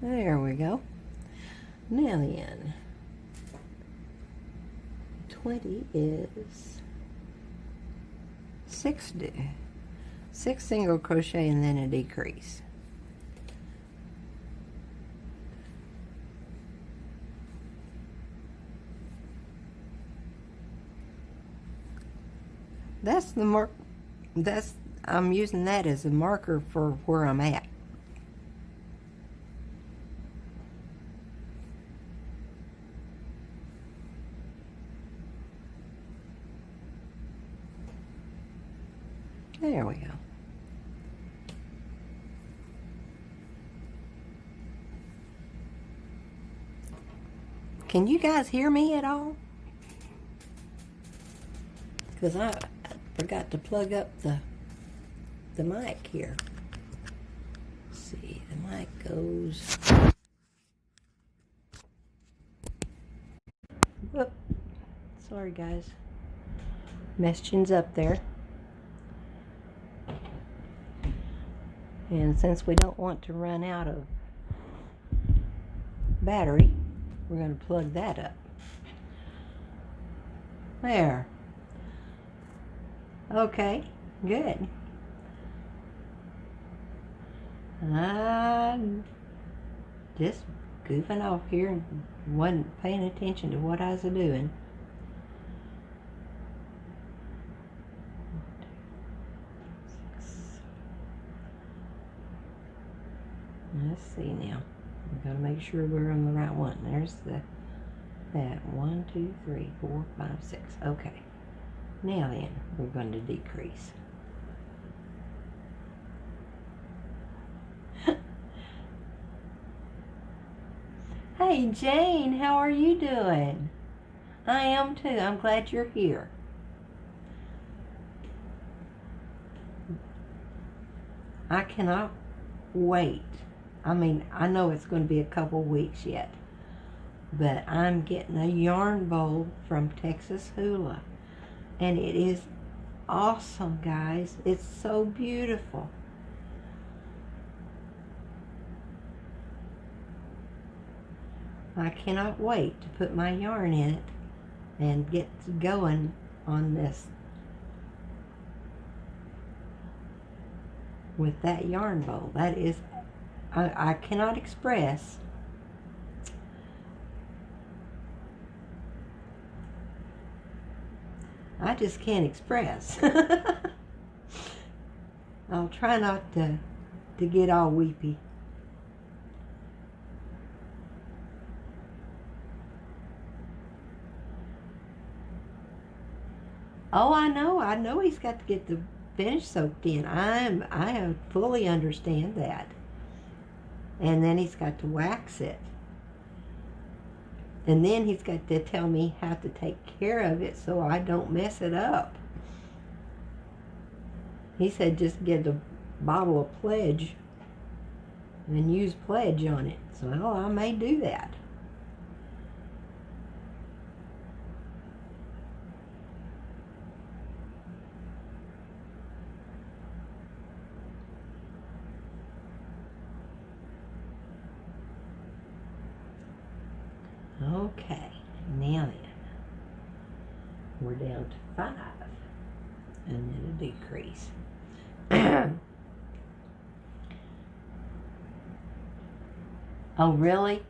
There we go. Now then, 20 is 6 single crochet and then a decrease. That's the mark. I'm using that as a marker for where I'm at. There we go. Can you guys hear me at all? Because Forgot to plug up the mic here. Let's see, the mic goes. Whoop. Sorry guys. Messaging's up there. And since we don't want to run out of battery, we're going to plug that up. There. Okay, good. I'm just goofing off here and wasn't paying attention to what I was doing. Let's see now. We've got to make sure we're on the right one. There's that 1, 2, 3, 4, 5, 6. Okay. Now then, we're going to decrease. Hey Jane, how are you doing? I am too. I'm glad you're here. I cannot wait. I mean, I know it's going to be a couple weeks yet, but I'm getting a yarn bowl from Texas Hula, and it is awesome, guys. It's so beautiful. I cannot wait to put my yarn in it and get going on this with that yarn bowl. That is, I cannot express I just can't express. I'll try not to get all weepy. Oh, I know he's got to get the finish soaked in. I fully understand that. And then he's got to wax it. And then he's got to tell me how to take care of it so I don't mess it up. He said just get a bottle of Pledge and use Pledge on it. So, well, I may do that. Okay, now then, we're down to 5, and then a decrease. Oh, really?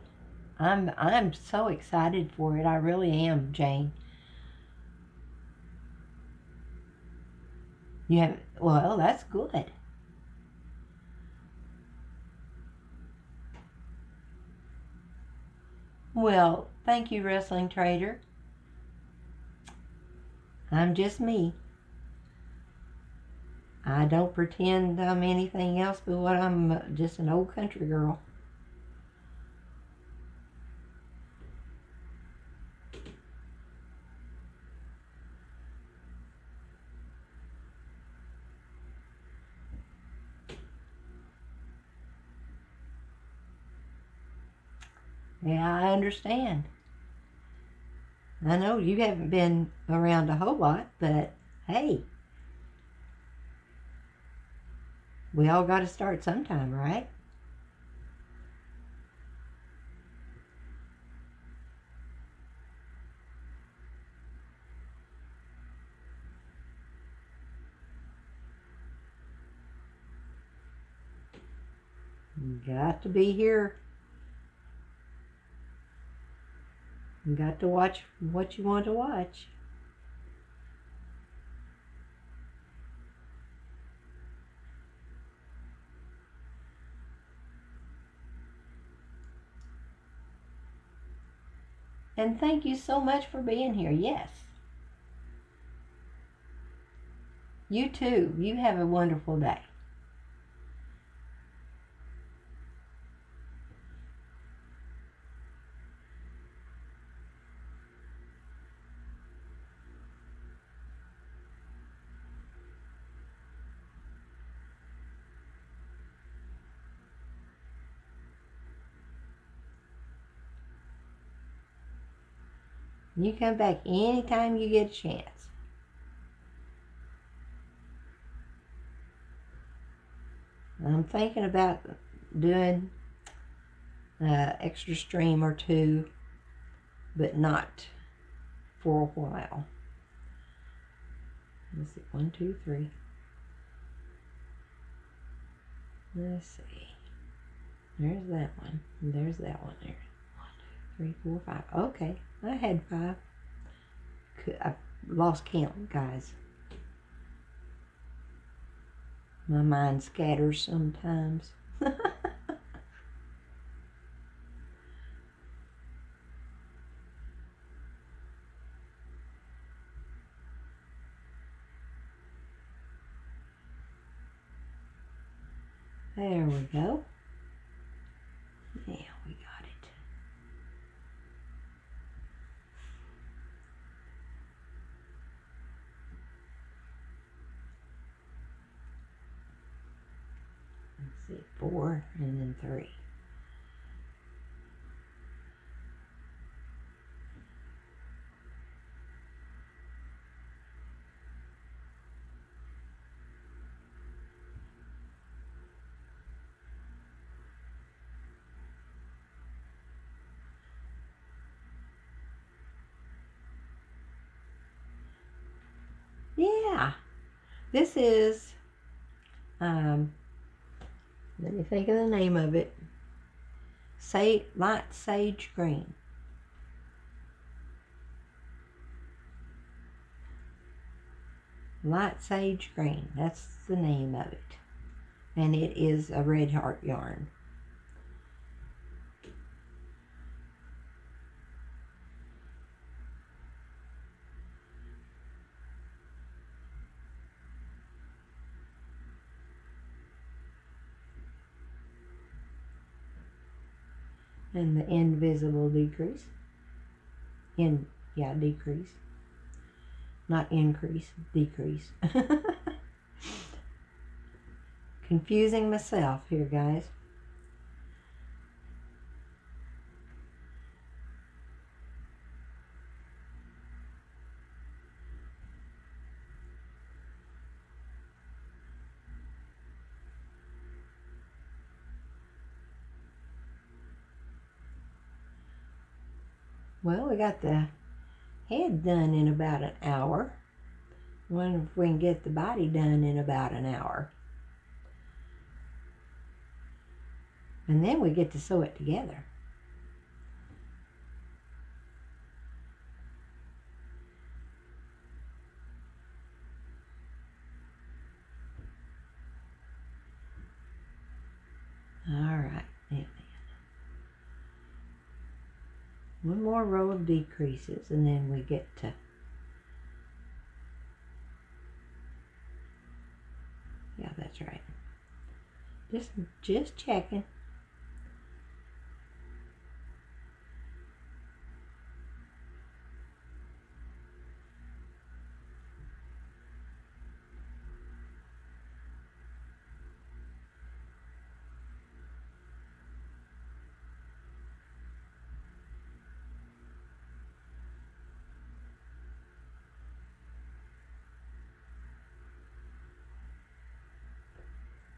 I'm so excited for it. I really am, Jane. You have, well, that's good. Well, thank you, Wrestling Trader. I'm just me. I don't pretend I'm anything else but what I'm just an old country girl. Yeah, I understand. I know you haven't been around a whole lot, but hey, we all got to start sometime, right? You got to be here. You got to watch what you want to watch. And thank you so much for being here. Yes. You too. You have a wonderful day. You come back anytime you get a chance. I'm thinking about doing an extra stream or two, but not for a while. Let's see, 1, 2, 3. Let's see. There's that one. And there's that one there. 1, 2, 3, 4, 5. Okay, I had 5. I lost count, guys. My mind scatters sometimes. There we go. Yeah, we got it. Let's see, 4 and then 3. Yeah, this is, let me think of the name of it. Light Sage Green. Light Sage Green, that's the name of it. And it is a red heart yarn. And the invisible decrease. Decrease. Not increase, decrease. Confusing myself here, guys. Well, we got the head done in about an hour. Wonder if we can get the body done in about an hour. And then we get to sew it together. All right. One more row of decreases and then we get to that's right. Just checking.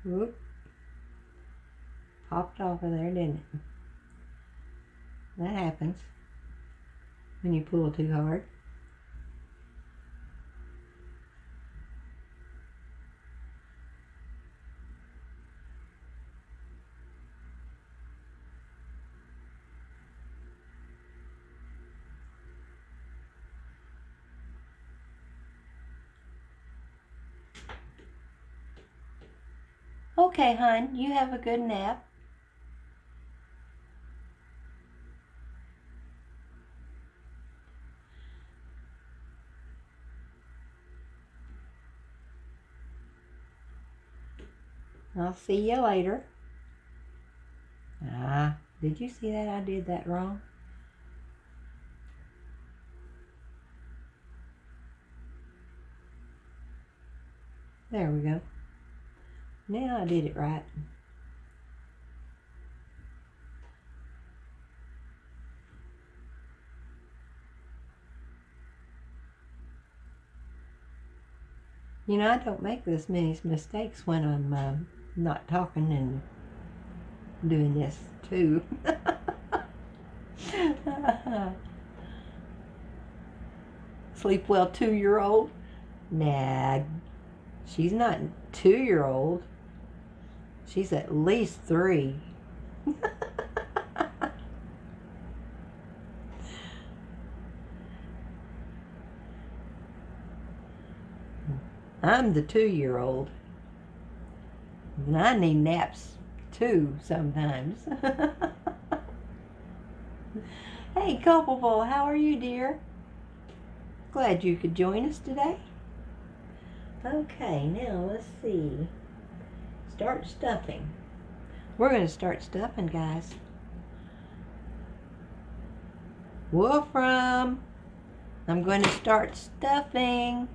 Whoop. Popped off of there, didn't it? That happens when you pull too hard. Okay, hon, you have a good nap. I'll see you later. Did you see that? I did that wrong. There we go. Now I did it right. You know, I don't make this many mistakes when I'm not talking and doing this too. Sleep well, 2-year-old? Nah, she's not 2-year-old. She's at least 3. I'm the 2-year-old. And I need naps too sometimes. Hey, Culpable, how are you, dear? Glad you could join us today. Okay, now let's see. Start stuffing. We're going to start stuffing, guys. Wolfram, I'm going to start stuffing.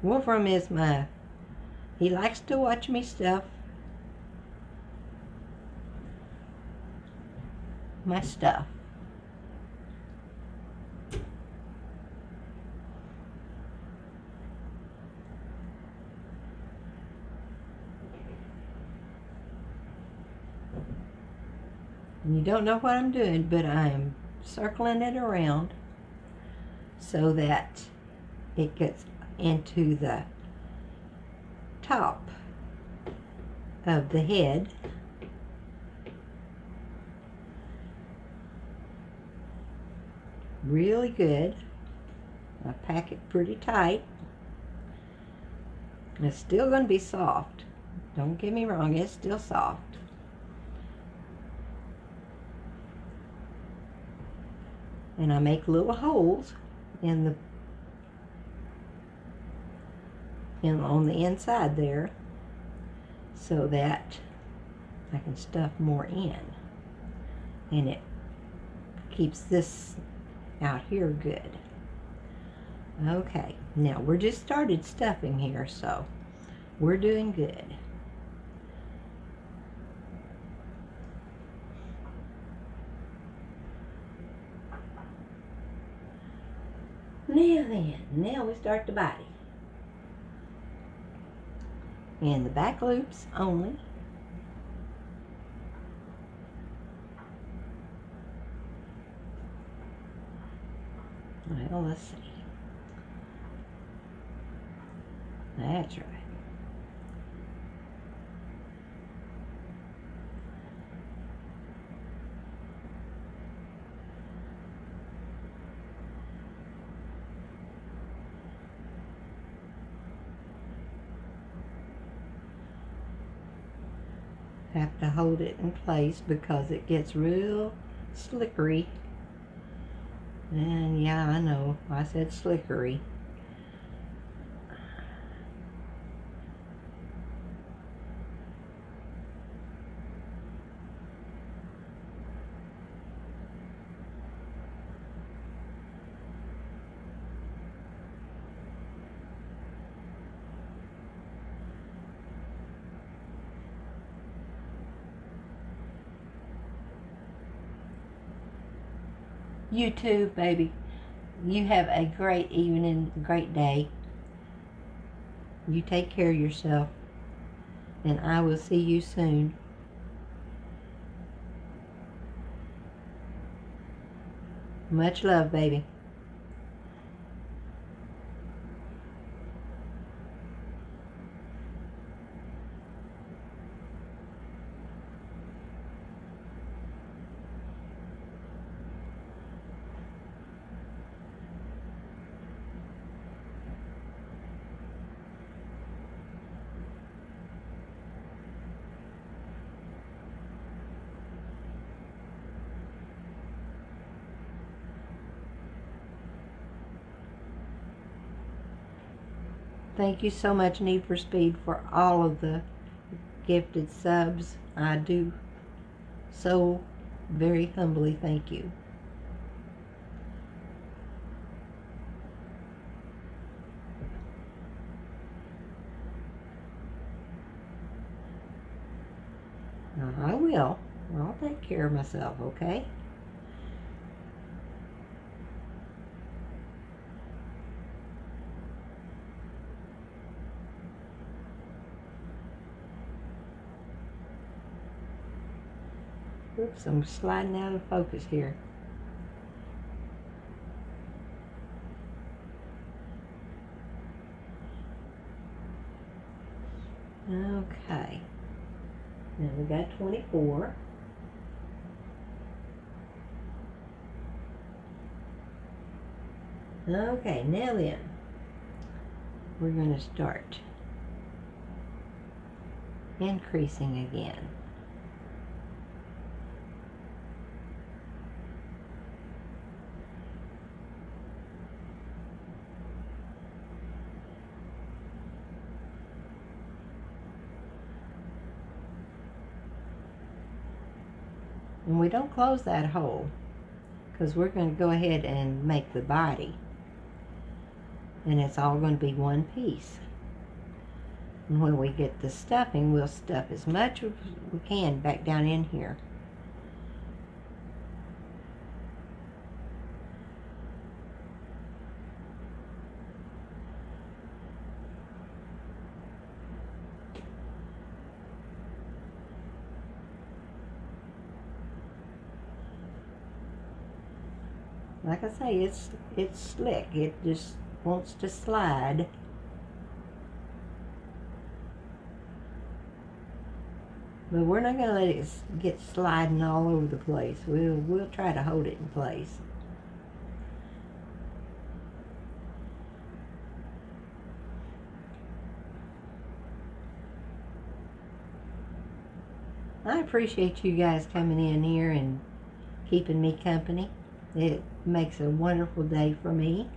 Wolfram is he likes to watch me stuff my stuff. And you don't know what I'm doing, but I am circling it around so that it gets into the top of the head. Really good. I pack it pretty tight. It's still going to be soft. Don't get me wrong, it's still soft. And I make little holes on the inside there so that I can stuff more in, and it keeps this out here good. Okay, now we're just started stuffing here, so we're doing good. Now we start the body. And the back loops only. Well, let's see. That's right. Have to hold it in place because it gets real slickery. And yeah, I know, I said slickery. You too, baby. You have a great evening, great day. You take care of yourself, and I will see you soon. Much love, baby. Thank you so much, Need for Speed, for all of the gifted subs. I do so very humbly thank you. I will. I'll take care of myself, okay? Oops, I'm sliding out of focus here. Okay. Now we got 24. Okay, now then, we're going to start increasing again. And we don't close that hole because we're going to go ahead and make the body. And it's all going to be one piece. And when we get the stuffing, we'll stuff as much as we can back down in here. Like I say, it's slick. It just wants to slide. But we're not going to let it get sliding all over the place. We'll try to hold it in place. I appreciate you guys coming in here and keeping me company. It makes a wonderful day for me.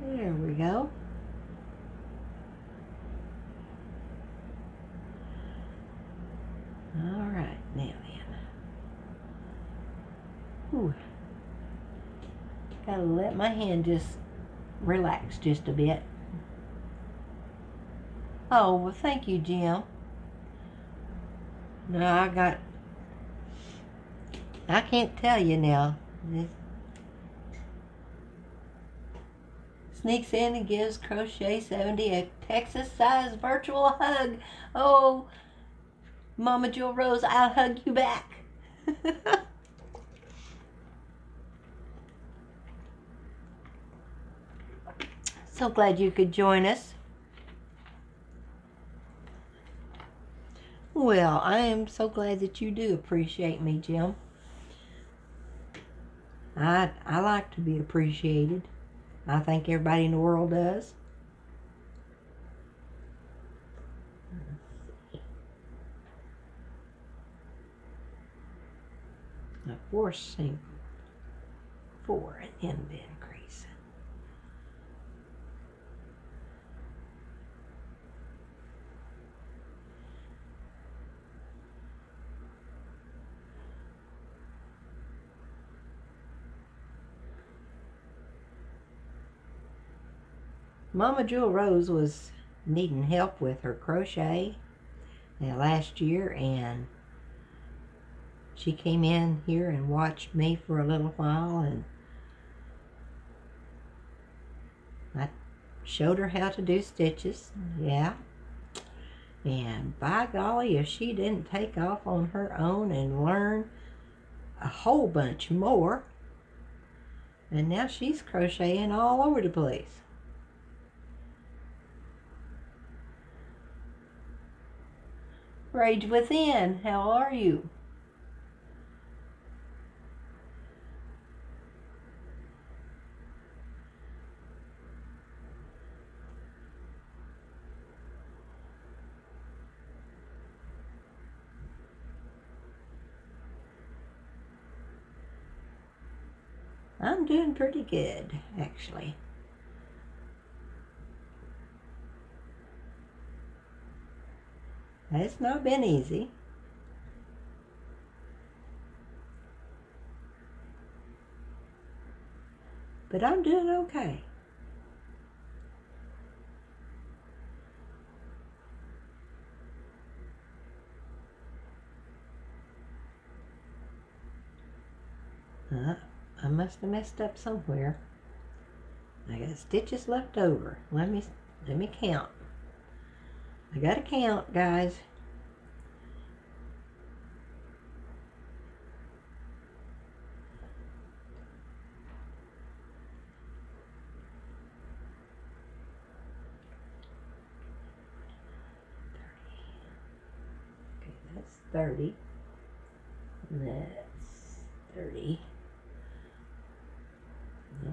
There we go. All right, now then. Whew. Gotta let my hand just relax just a bit. Oh, well, thank you, Jim. No, I can't tell you now. This sneaks in and gives Crochet 70 a Texas-sized virtual hug. Oh, Mama Jewel Rose, I'll hug you back. So glad you could join us. Well, I am so glad that you do appreciate me, Jim. I like to be appreciated. I think everybody in the world does. A 4 single, 4, and then the increase. Mama Jewel Rose was needing help with her crochet last year, and she came in here and watched me for a little while, and I showed her how to do stitches. Yeah. And by golly, if she didn't take off on her own and learn a whole bunch more, and now she's crocheting all over the place. Rage Within, how are you? I'm doing pretty good, actually. It's not been easy. But I'm doing okay. I must have messed up somewhere. I got stitches left over. Let me count. I gotta count, guys. Okay, that's 30. That's 30.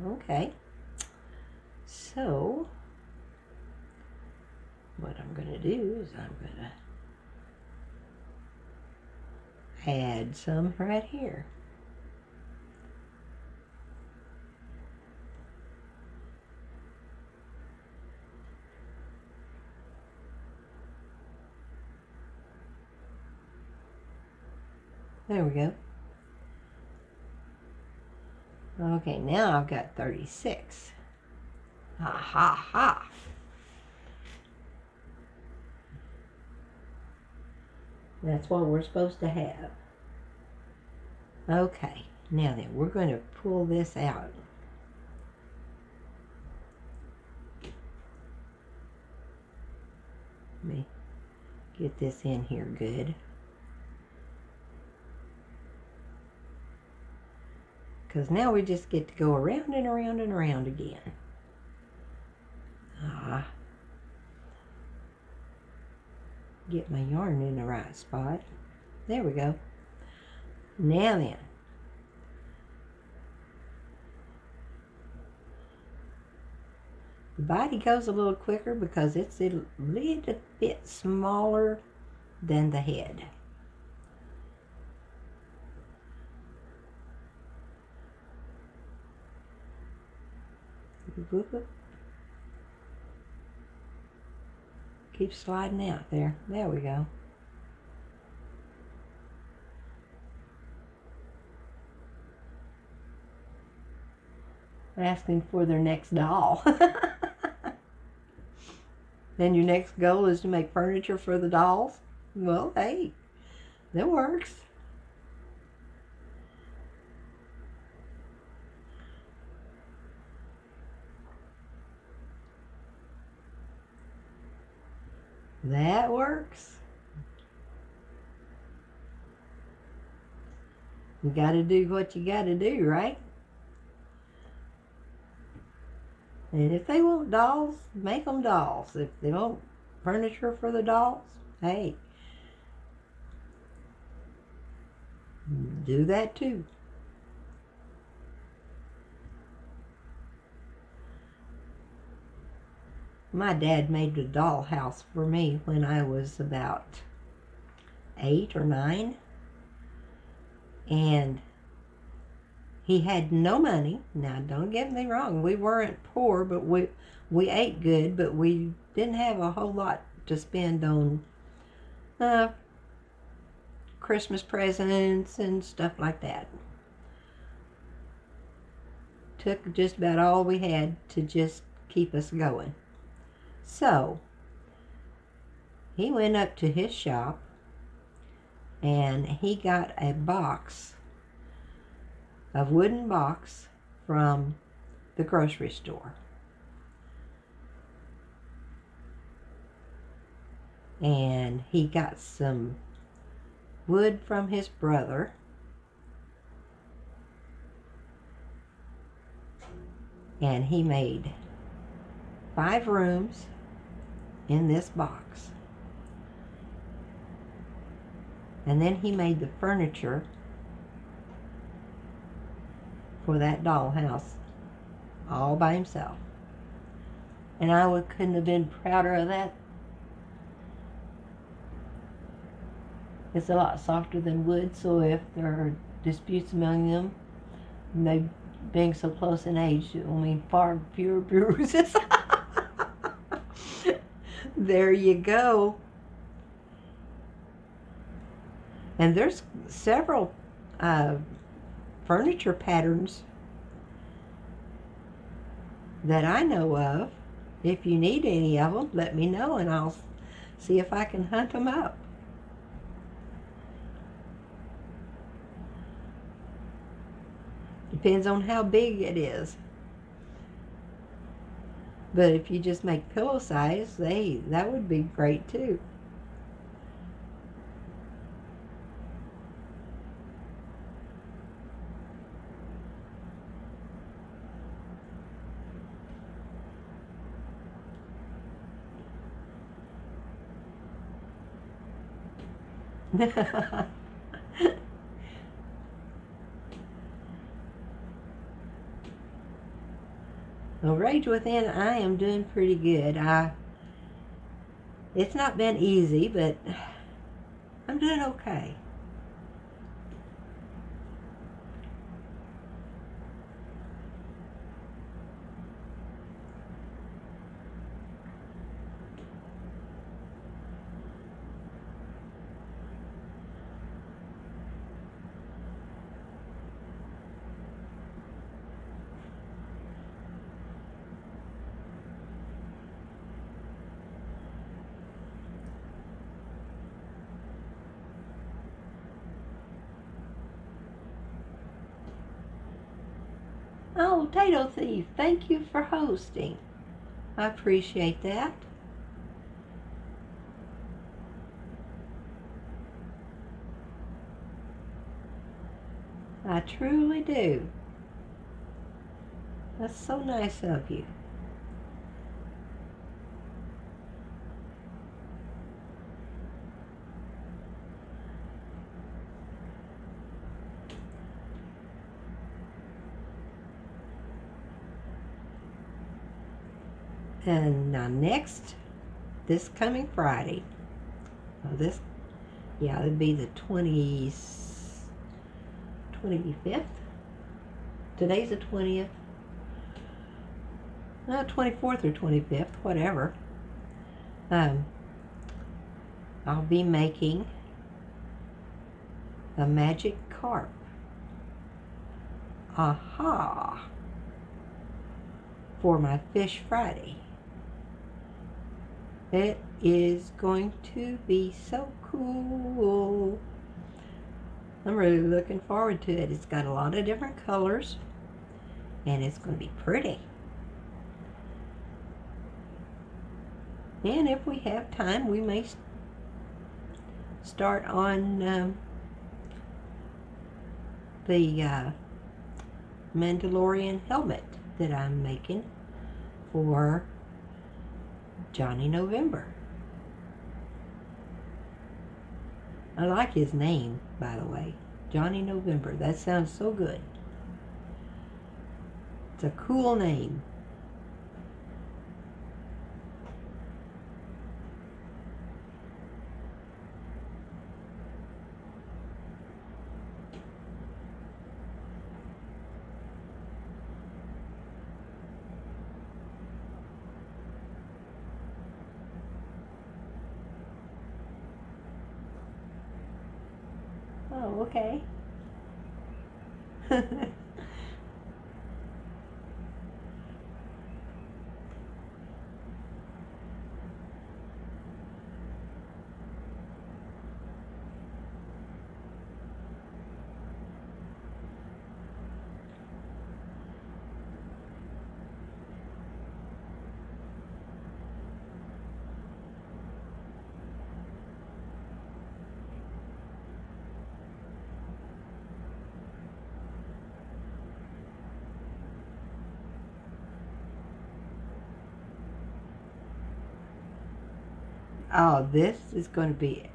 Okay. So, what I'm going to do is I'm going to add some right here. There we go. Okay, now I've got 36. Ha ha ha. That's what we're supposed to have. Okay, now then, we're going to pull this out. Let me get this in here good. Because now we just get to go around and around and around again. Get my yarn in the right spot. There we go. Now then. The body goes a little quicker because it's a little bit smaller than the head. Keep sliding out there. There we go. Asking for their next doll. Then your next goal is to make furniture for the dolls? Well, hey, that works. That works. You got to do what you got to do, right? And if they want dolls, make them dolls. If they want furniture for the dolls, hey, do that too. My dad made a dollhouse for me when I was about 8 or 9. And he had no money. Now, don't get me wrong. We weren't poor, but we ate good, but we didn't have a whole lot to spend on Christmas presents and stuff like that. Took just about all we had to just keep us going. So, he went up to his shop and he got a box, a wooden box from the grocery store. And he got some wood from his brother. And he made 5 rooms in this box. And then he made the furniture for that dollhouse all by himself. And I couldn't have been prouder of that. It's a lot softer than wood, so if there are disputes among them, they being so close in age, it will mean far fewer bruises. There you go. And there's several furniture patterns that I know of. If you need any of them, let me know and I'll see if I can hunt them up. Depends on how big it is. But if you just make pillow size, that would be great too. Well, Rage Within, I am doing pretty good. It's not been easy, but I'm doing okay. Oh, Tato Thief, thank you for hosting. I appreciate that. I truly do. That's so nice of you. And now next, this coming Friday, it'd be the 25th. Today's the 20th. 24th or 25th, whatever. I'll be making a magic carp. Aha! For my Fish Friday. It is going to be so cool. I'm really looking forward to it. It's got a lot of different colors and it's going to be pretty. And if we have time, we may start on the Mandalorian helmet that I'm making for Johnny November. I like his name, by the way. Johnny November. That sounds so good. It's a cool name. Oh, okay. Oh, this is going to be...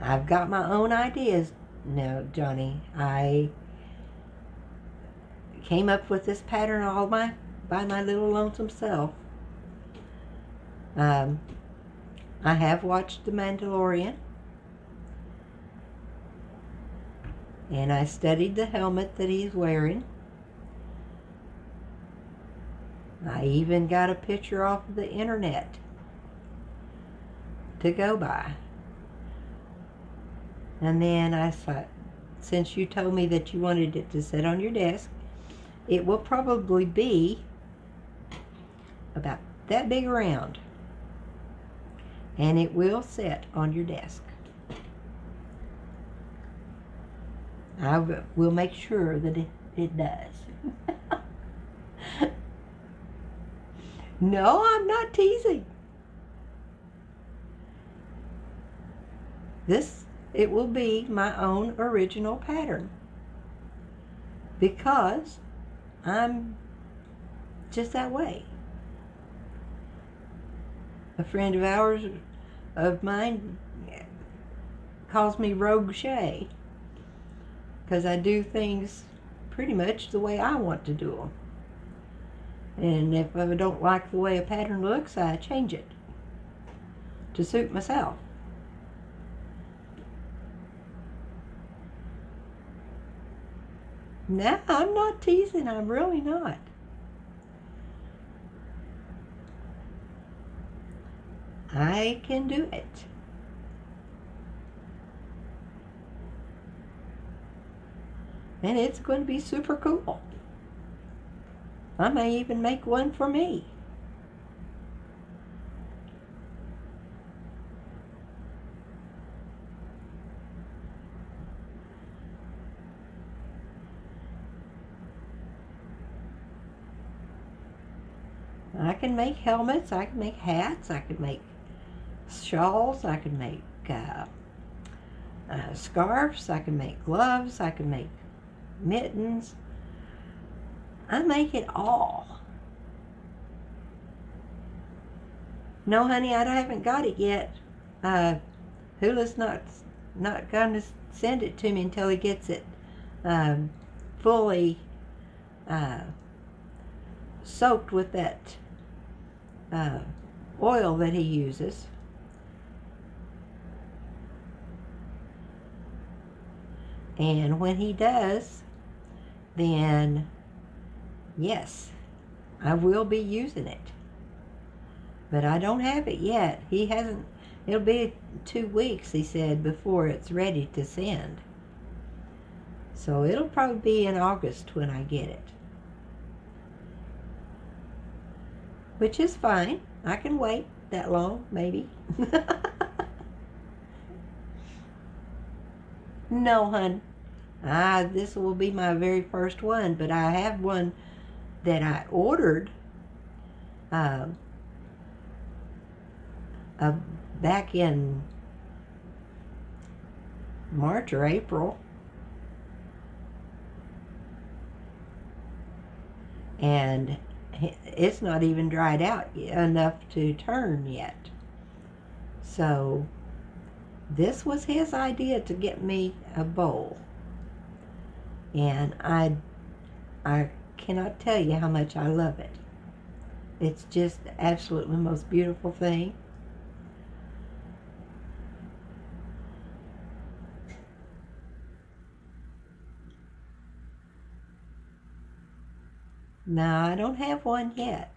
I've got my own ideas now, Johnny. I came up with this pattern all by my little lonesome self. I have watched The Mandalorian. And I studied the helmet that he's wearing. I even got a picture off of the internet to go by. And then I thought, since you told me that you wanted it to sit on your desk, it will probably be about that big around. And it will sit on your desk. I will make sure that it does. No, I'm not teasing. It will be my own original pattern. Because I'm just that way. A friend of mine calls me Rogue Shay, because I do things pretty much the way I want to do them. And if I don't like the way a pattern looks, I change it to suit myself. No, I'm not teasing. I'm really not. I can do it. And it's going to be super cool. I may even make one for me. I can make helmets, I can make hats, I can make shawls, I can make scarves, I can make gloves, I can make mittens. I make it all. No, honey, I haven't got it yet. Hula's not going to send it to me until he gets it fully soaked with that oil that he uses. And when he does, then yes, I will be using it. But I don't have it yet. He hasn't. It'll be 2 weeks, he said, before it's ready to send. So it'll probably be in August when I get it. Which is fine. I can wait that long, maybe. No, hun. This will be my very first one, but I have one that I ordered back in March or April. And it's not even dried out enough to turn yet. So this was his idea to get me a bowl. And I cannot tell you how much I love it. It's just absolutely the most beautiful thing. No, I don't have one yet.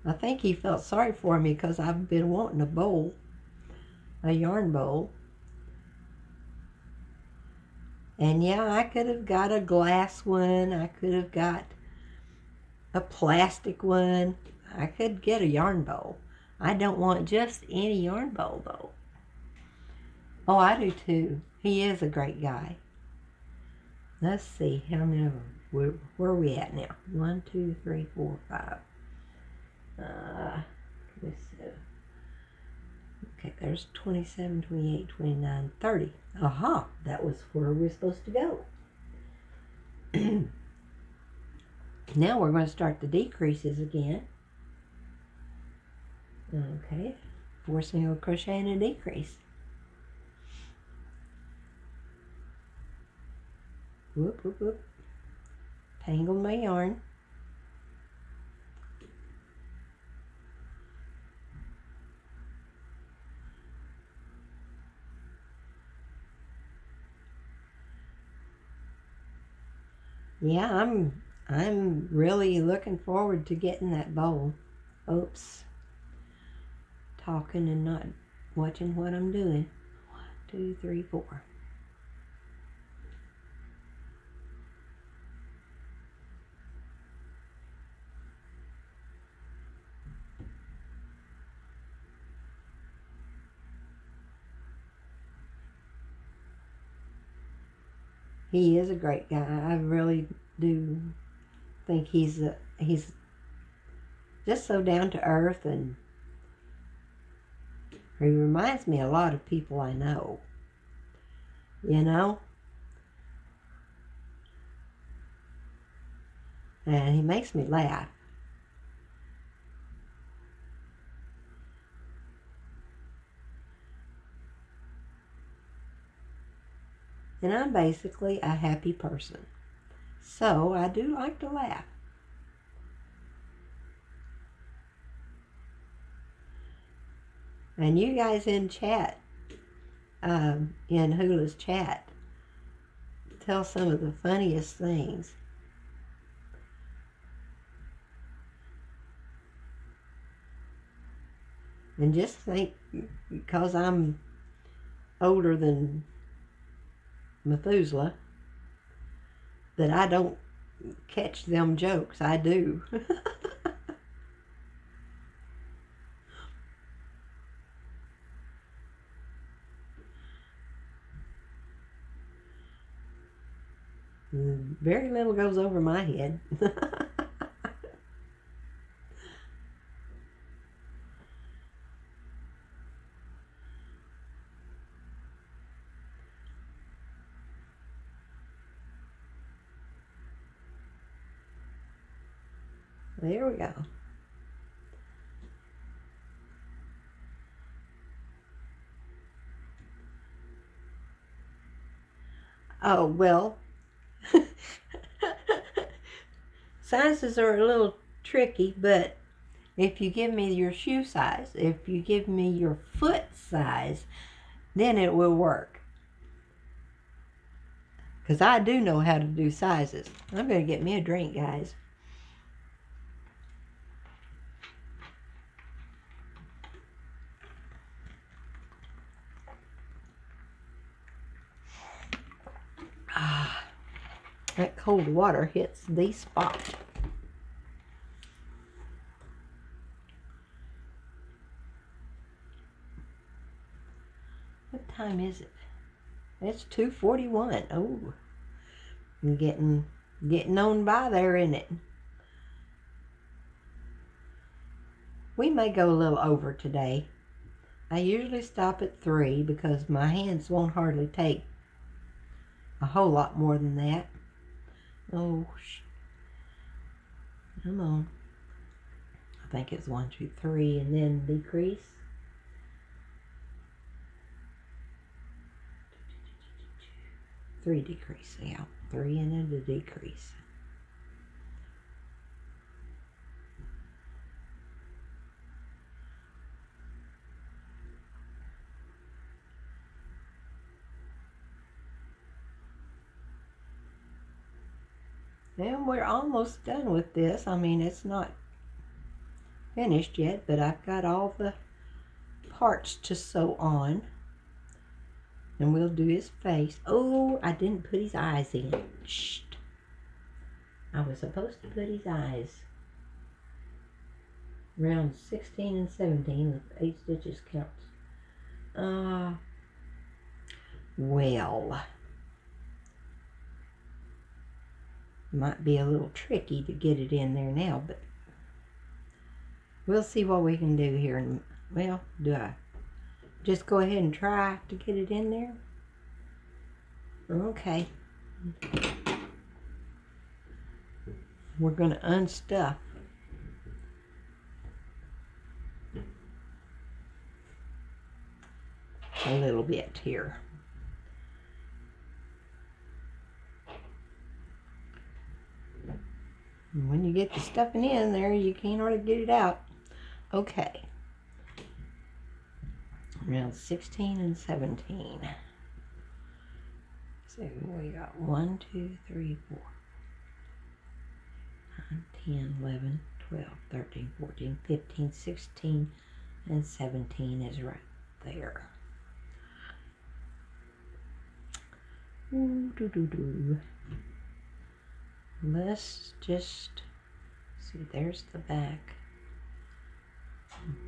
I think he felt sorry for me because I've been wanting a bowl, a yarn bowl. And yeah, I could have got a glass one. I could have got a plastic one. I could get a yarn bowl. I don't want just any yarn bowl, though. Oh, I do too. He is a great guy. Let's see, how many of them? Where are we at now? 1, 2, 3, 4, 5. Let's see. Okay, there's 27, 28, 29, 30. Aha, that was where we're supposed to go. Now we're going to start the decreases again. Okay, 4 single crochet and a decrease. Whoop, whoop, whoop. Tangle my yarn. Yeah, I'm really looking forward to getting that bowl. Oops. Talking and not watching what I'm doing. 1, 2, 3, 4. He is a great guy. I really do think he's just so down to earth, and he reminds me a lot of people I know. You know? And he makes me laugh. And I'm basically a happy person. So I do like to laugh. And you guys in chat, in Hula's chat, tell some of the funniest things. And just think, because I'm older than Methuselah, that I don't catch them jokes. I do. Very little goes over my head. There we go. Oh, well, sizes are a little tricky, but if you give me your shoe size, if you give me your foot size, then it will work. Because I do know how to do sizes. I'm going to get me a drink, guys. That cold water hits the spot. What time is it? It's 2:41. Oh, I'm getting on by there, isn't it? We may go a little over today. I usually stop at 3 because my hands won't hardly take a whole lot more than that. Oh, come on. I think it's 1, 2, 3, and then decrease. Three decrease, yeah. 3 and then the decrease. And we're almost done with this. I mean, it's not finished yet, but I've got all the parts to sew on. And we'll do his face. Oh, I didn't put his eyes in. Shh. I was supposed to put his eyes. Round 16 and 17 with 8 stitches counts. Well. Might be a little tricky to get it in there now, but we'll see what we can do here. Well, do I just go ahead and try to get it in there? Okay. We're going to unstuff a little bit here. And when you get the stuffing in there, you can't hardly get it out. Okay. Round 16 and 17. So we got 1, 2, 3, 4, 9, 10, 11, 12, 13, 14, 15, 16, and 17 is right there. Ooh, doo, doo, doo. Let's just see, there's the back.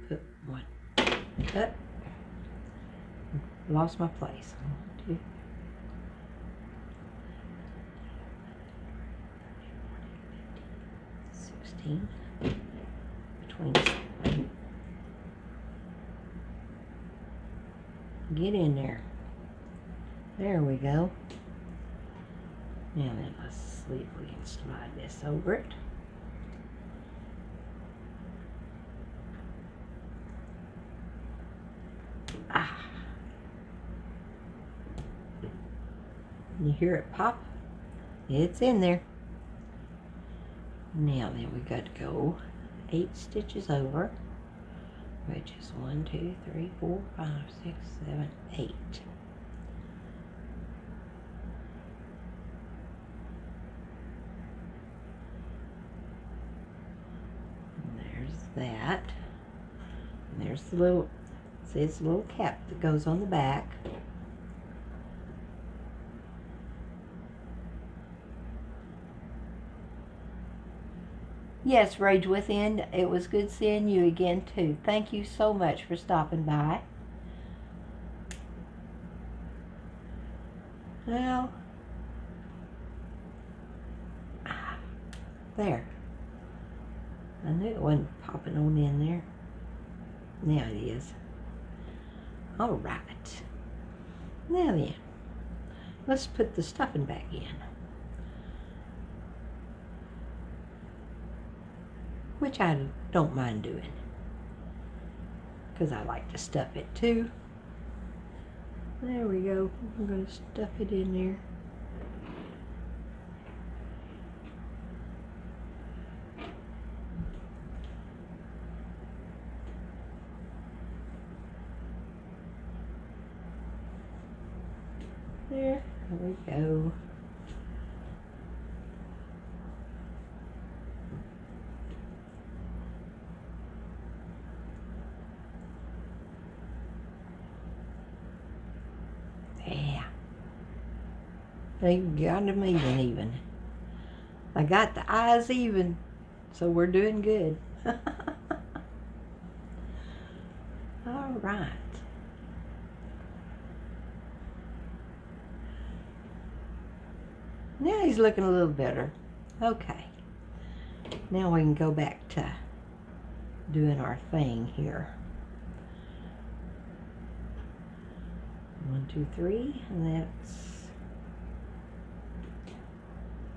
Put one. Up. Lost my place. 1, 2, 16. Between. Get in there. There we go. Now then, let's see if we can slide this over it. Ah. You hear it pop? It's in there. Now then, we got to go 8 stitches over, which is 1, 2, 3, 4, 5, 6, 7, 8. That. And there's the little, see, it's a little cap that goes on the back. Yes, Rage Within, it was good seeing you again too. Thank you so much for stopping by. Well, there. I knew it wasn't popping on in there. Now it is. All right. Now then, let's put the stuffing back in. Which I don't mind doing, because I like to stuff it too. There we go. I'm going to stuff it in there. There we go. Yeah. They got them even. I got the eyes even, so we're doing good. All right. Now he's looking a little better. Okay. Now we can go back to doing our thing here. 1, 2, 3, and that's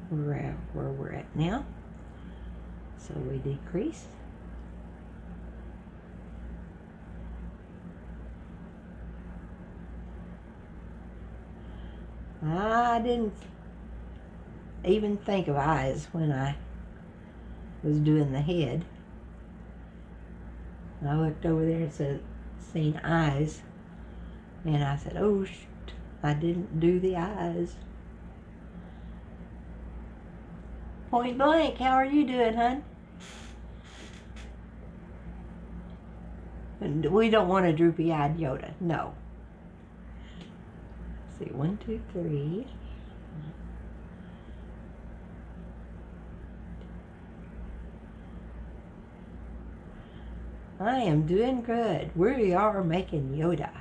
where we're at now. So we decrease. I didn't even think of eyes when I was doing the head. I looked over there and said, seen eyes, and I said, oh shoot, I didn't do the eyes. Point blank, how are you doing, hon? And we don't want a droopy-eyed Yoda, no. Let's see, 1, 2, 3. I am doing good. We are making Yoda.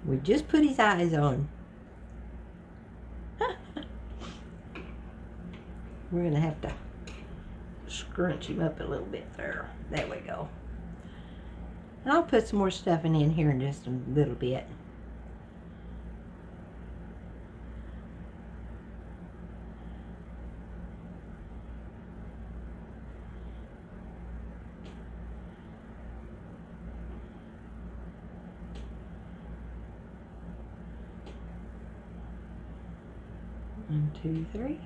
We just put his eyes on. We're going to have to scrunch him up a little bit there. There we go. And I'll put some more stuffing in here in just a little bit. One, 2, 3.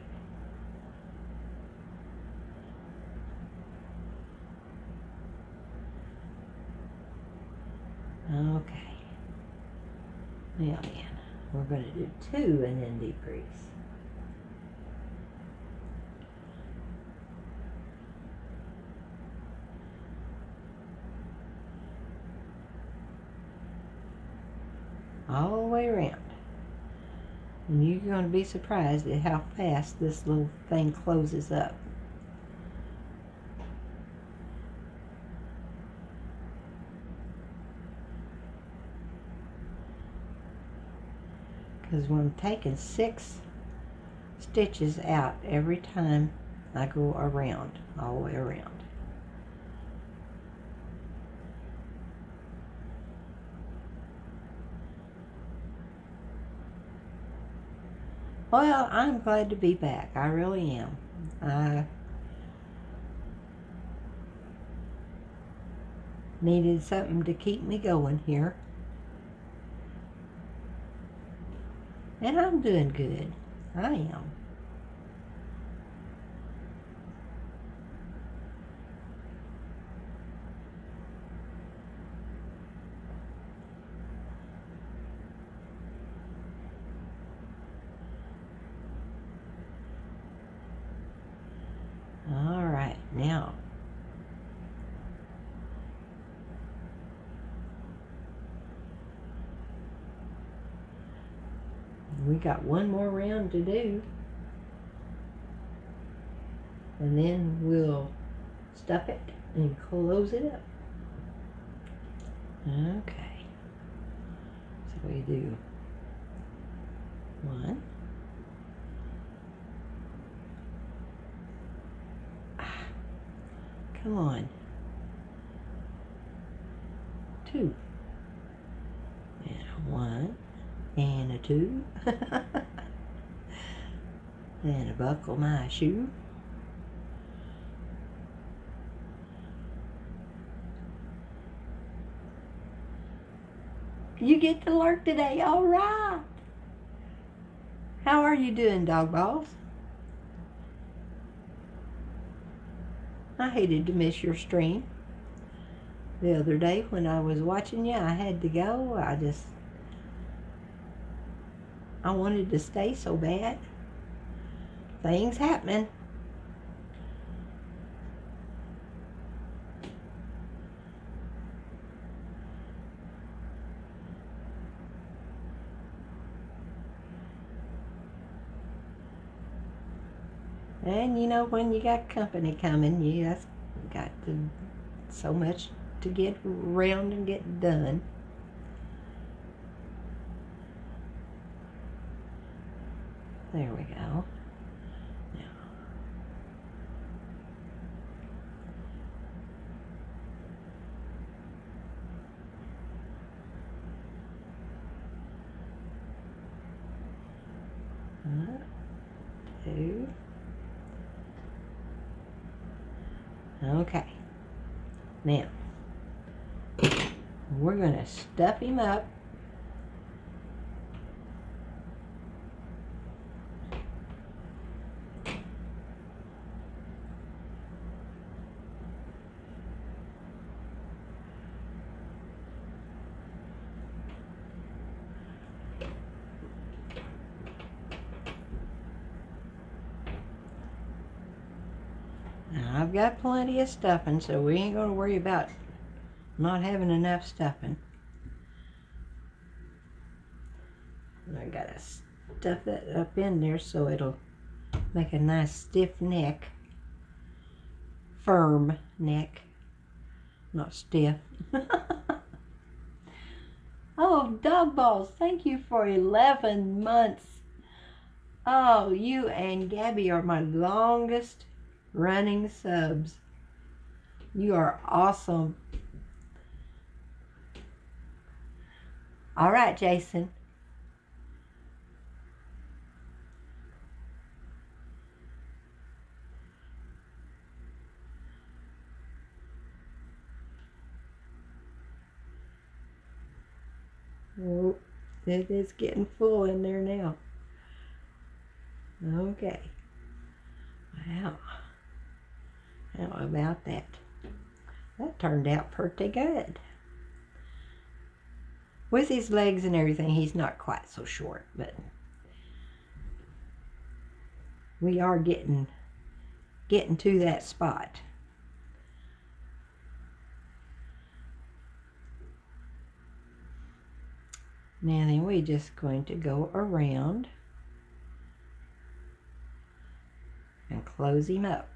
Okay. Now then, we're going to do 2 and then decrease. All the way around. And you're going to be surprised at how fast this little thing closes up. Because when I'm taking 6 stitches out every time I go around, all the way around. Well, I'm glad to be back. I really am. I needed something to keep me going here. And I'm doing good. I am. All right, now we got one more round to do, and then we'll stuff it and close it up. Okay, so we do 1, come on, 2, and a 1, and a 2, and a buckle my shoe. You get to lurk today, all right. How are you doing, dog balls? I hated to miss your stream the other day when I was watching you. I had to go. I wanted to stay so bad. Things happening. And you know, when you got company coming, you just got so much to get around and get done. There we go. Now, 2. Okay. Now, we're going to stuff him up. Now, I've got plenty of stuffing, so we ain't going to worry about not having enough stuffing. And I got to stuff that up in there so it'll make a nice stiff neck. Firm neck, not stiff. Oh, dog balls, thank you for 11 months. Oh, you and Gabby are my longest running subs. You are awesome. All right, Jason. Oh, it is getting full in there now. Okay. Wow. How about that? That turned out pretty good. With his legs and everything, he's not quite so short, but we are getting to that spot. Now then, we're just going to go around close him up.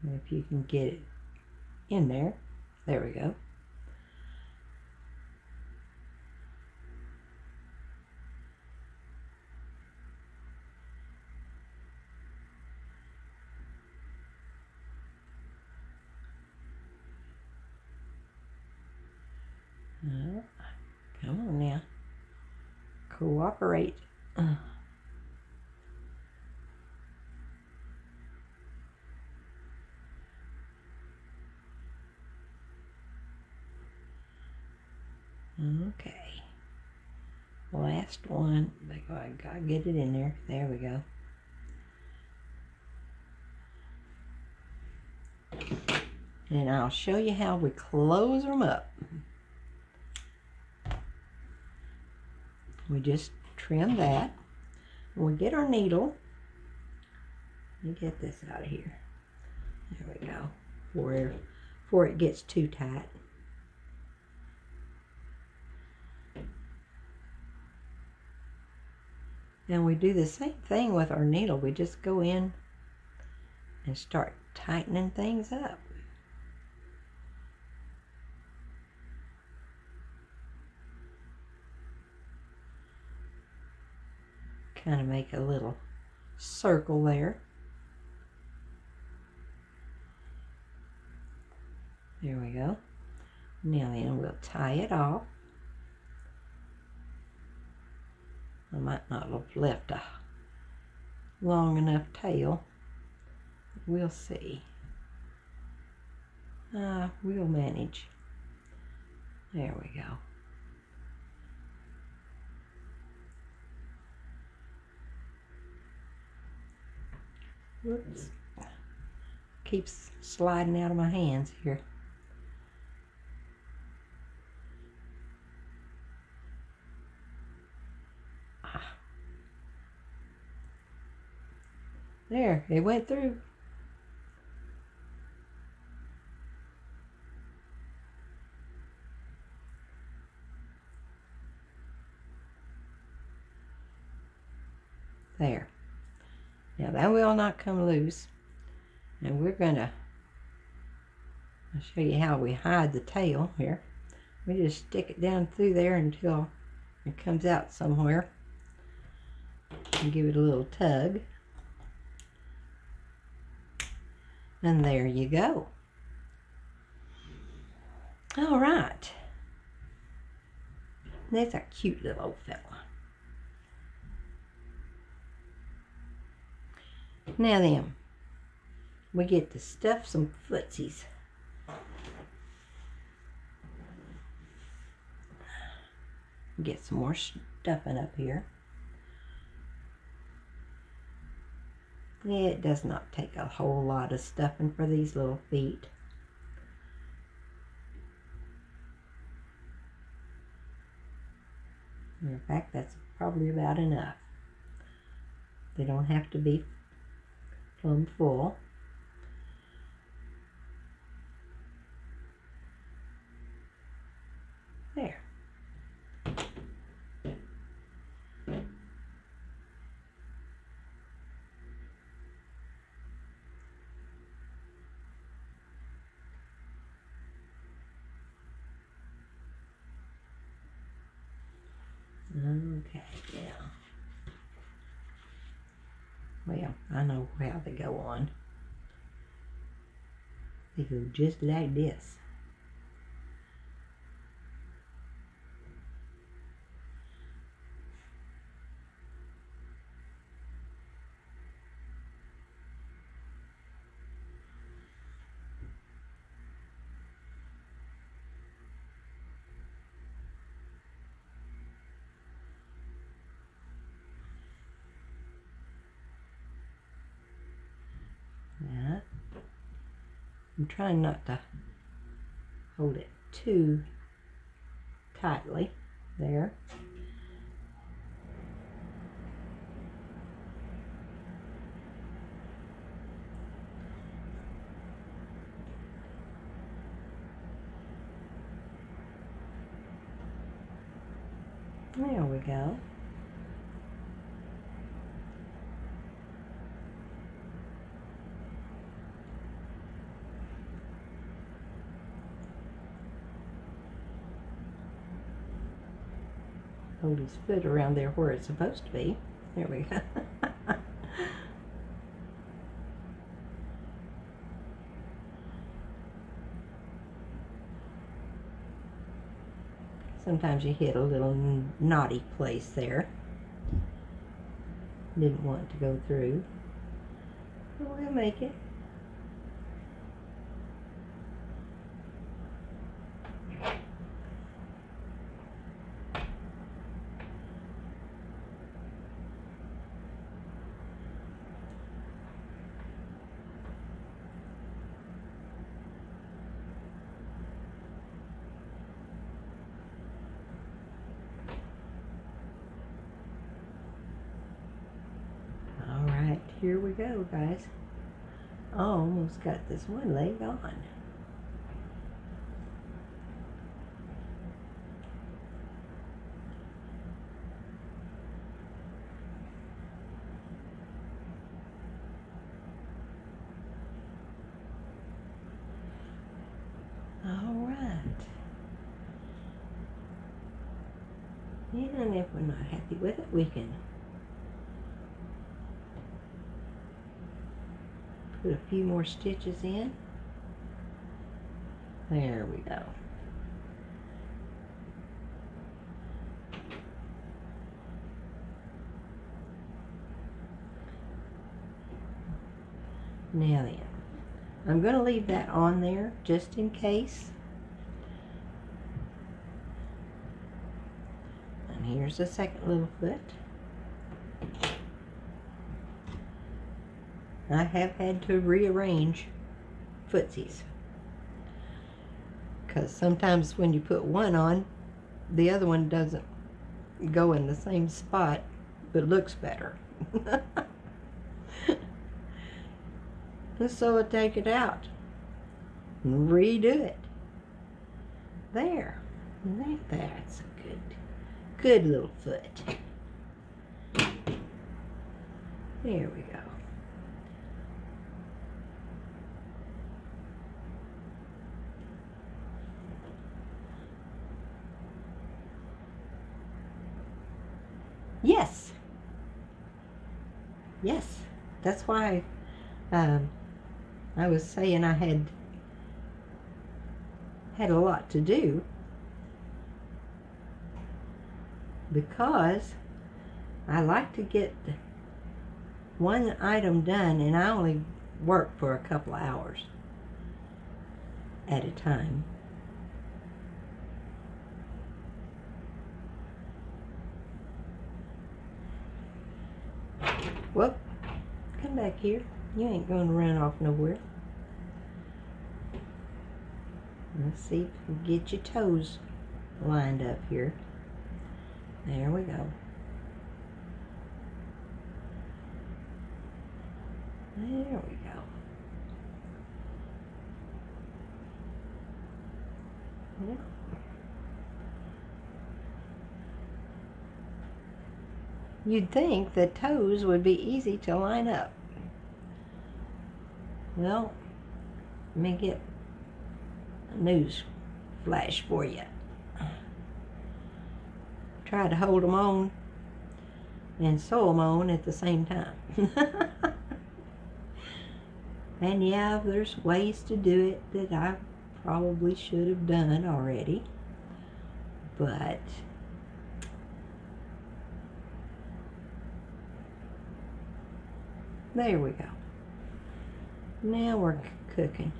If you can get it in there. There we go. Come on now. Cooperate. Okay. Last one. I gotta get it in there. There we go. And I'll show you how we close them up. We just trim that. And we get our needle. Let me get this out of here. There we go. Before it gets too tight. And we do the same thing with our needle. We just go in and start tightening things up. Kind of make a little circle there. There we go. Now then we'll tie it off. I might not have left a long enough tail. We'll see. We'll manage. There we go. Whoops. Keeps sliding out of my hands here. There, it went through. There. Now that will not come loose. And we're gonna, I'll show you how we hide the tail here. We just stick it down through there until it comes out somewhere. And give it a little tug. And there you go. All right. That's a cute little old fella. Now then, we get to stuff some footsies. Get some more stuffing up here. It does not take a whole lot of stuffing for these little feet. In fact, that's probably about enough. They don't have to be plumb full. There. Okay, yeah. Well, I know how they go on. They go just like this. Yeah. I'm trying not to hold it too tightly there. There we go. Hold his foot around there where it's supposed to be. There we go. Sometimes you hit a little knotty place there. Didn't want it to go through. But we'll make it. Here we go, guys. Almost got this one leg on. All right. And if we're not happy with it, we can put a few more stitches in. There we go. Now then, I'm going to leave that on there just in case. And here's the second little foot. I have had to rearrange footsies because sometimes when you put one on, the other one doesn't go in the same spot, but looks better. So I take it out and redo it. There. That's a good little foot. There we go. Yes. Yes. That's why I was saying I had a lot to do, because I like to get one item done, and I only work for a couple of hours at a time. Well, come back here. You ain't going to run off nowhere. Let's see if we can get your toes lined up here. There we go. There we go. Yeah. You'd think that toes would be easy to line up. Well, let me get a news flash for you. Try to hold them on and sew them on at the same time. And yeah, there's ways to do it that I probably should have done already, but there we go. Now we're cooking.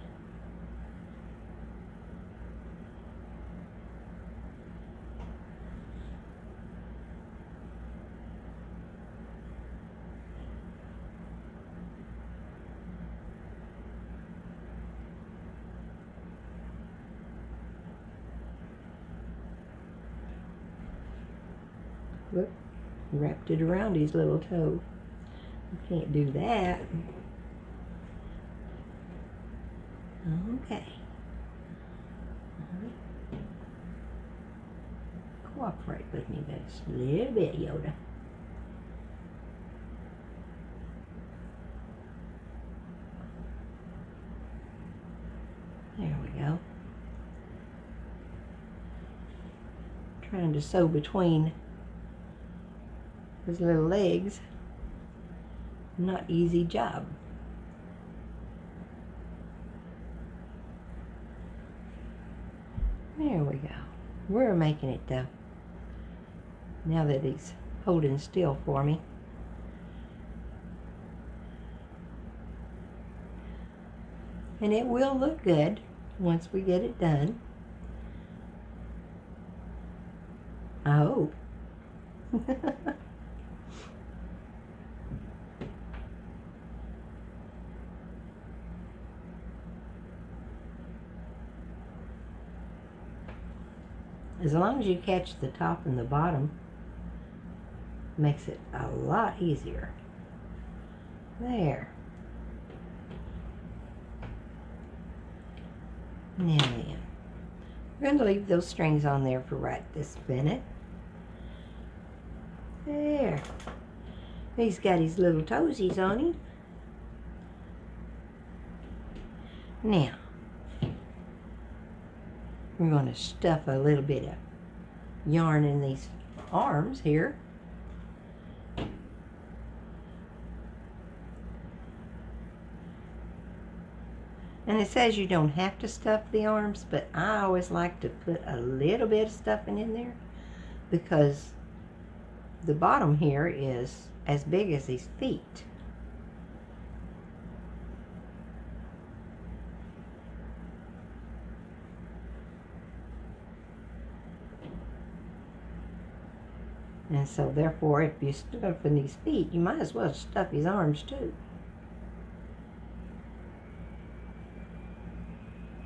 Look, wrapped it around his little toe. You can't do that. Okay. cooperate with me just a little bit, Yoda. There we go. Trying to sew between his little legs. Not easy job. There we go. We're making it though. Now that he's holding still for me. And it will look good once we get it done. I hope. As long as you catch the top and the bottom, makes it a lot easier. There. Now then, we're going to leave those strings on there for right this minute. There. He's got his little toesies on him. Now, we're going to stuff a little bit of yarn in these arms here. And it says you don't have to stuff the arms, but I always like to put a little bit of stuffing in there because the bottom here is as big as his feet. And so therefore, if you stuff in his feet, you might as well stuff his arms too.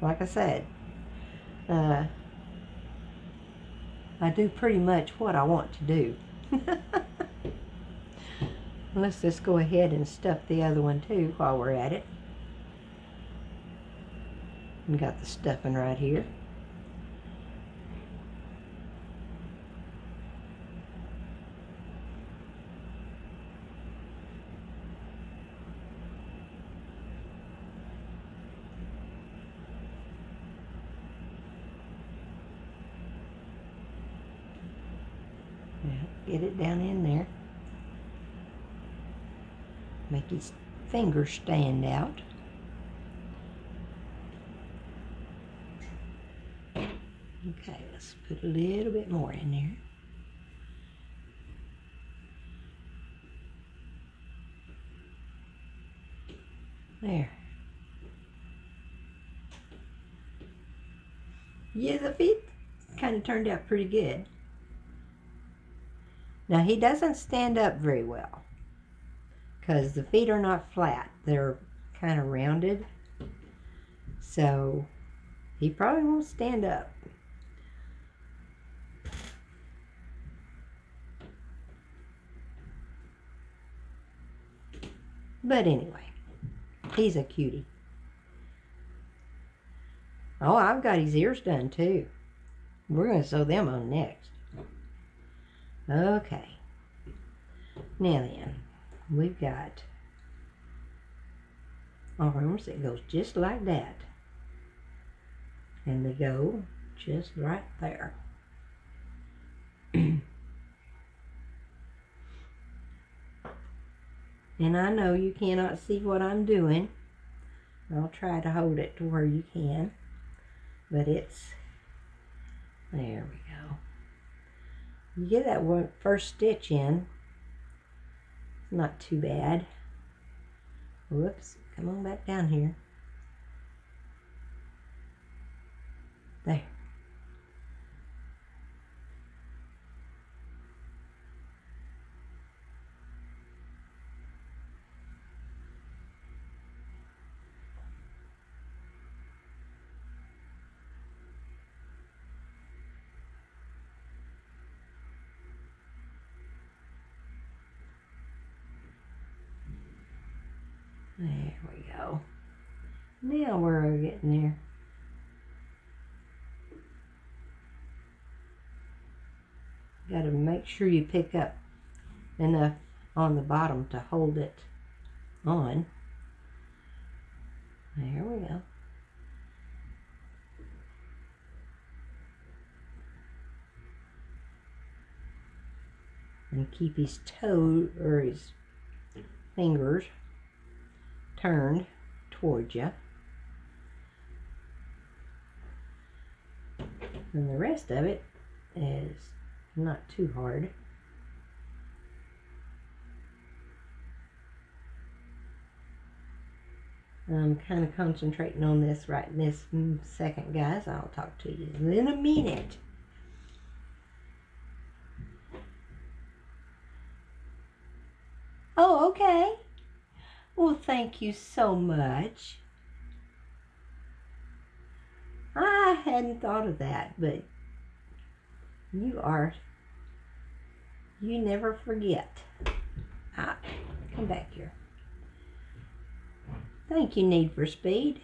Like I said, I do pretty much what I want to do. Let's just go ahead and stuff the other one too while we're at it. We got the stuffing right here. Get it down in there. Make his fingers stand out. Okay, let's put a little bit more in there. There. Yeah, the feet kind of turned out pretty good. Now he doesn't stand up very well because the feet are not flat. They're kind of rounded. So he probably won't stand up. But anyway, he's a cutie. Oh, I've got his ears done too. We're going to sew them on next. Okay. Now then, we've got arms that goes just like that. And they go just right there. And I know you cannot see what I'm doing. I'll try to hold it to where you can. But it's, there we go. You get that one first stitch in. It's not too bad. Whoops, come on back down here. There. There we go. Now we're getting there. to make sure you pick up enough on the bottom to hold it on. There we go. And keep his toe or his fingers turned towards you. And the rest of it is not too hard. I'm kind of concentrating on this right this second, guys. I'll talk to you in a minute. Oh, okay. Well, thank you so much. I hadn't thought of that, but you never forget. Come back here. Thank you, Need for Speed.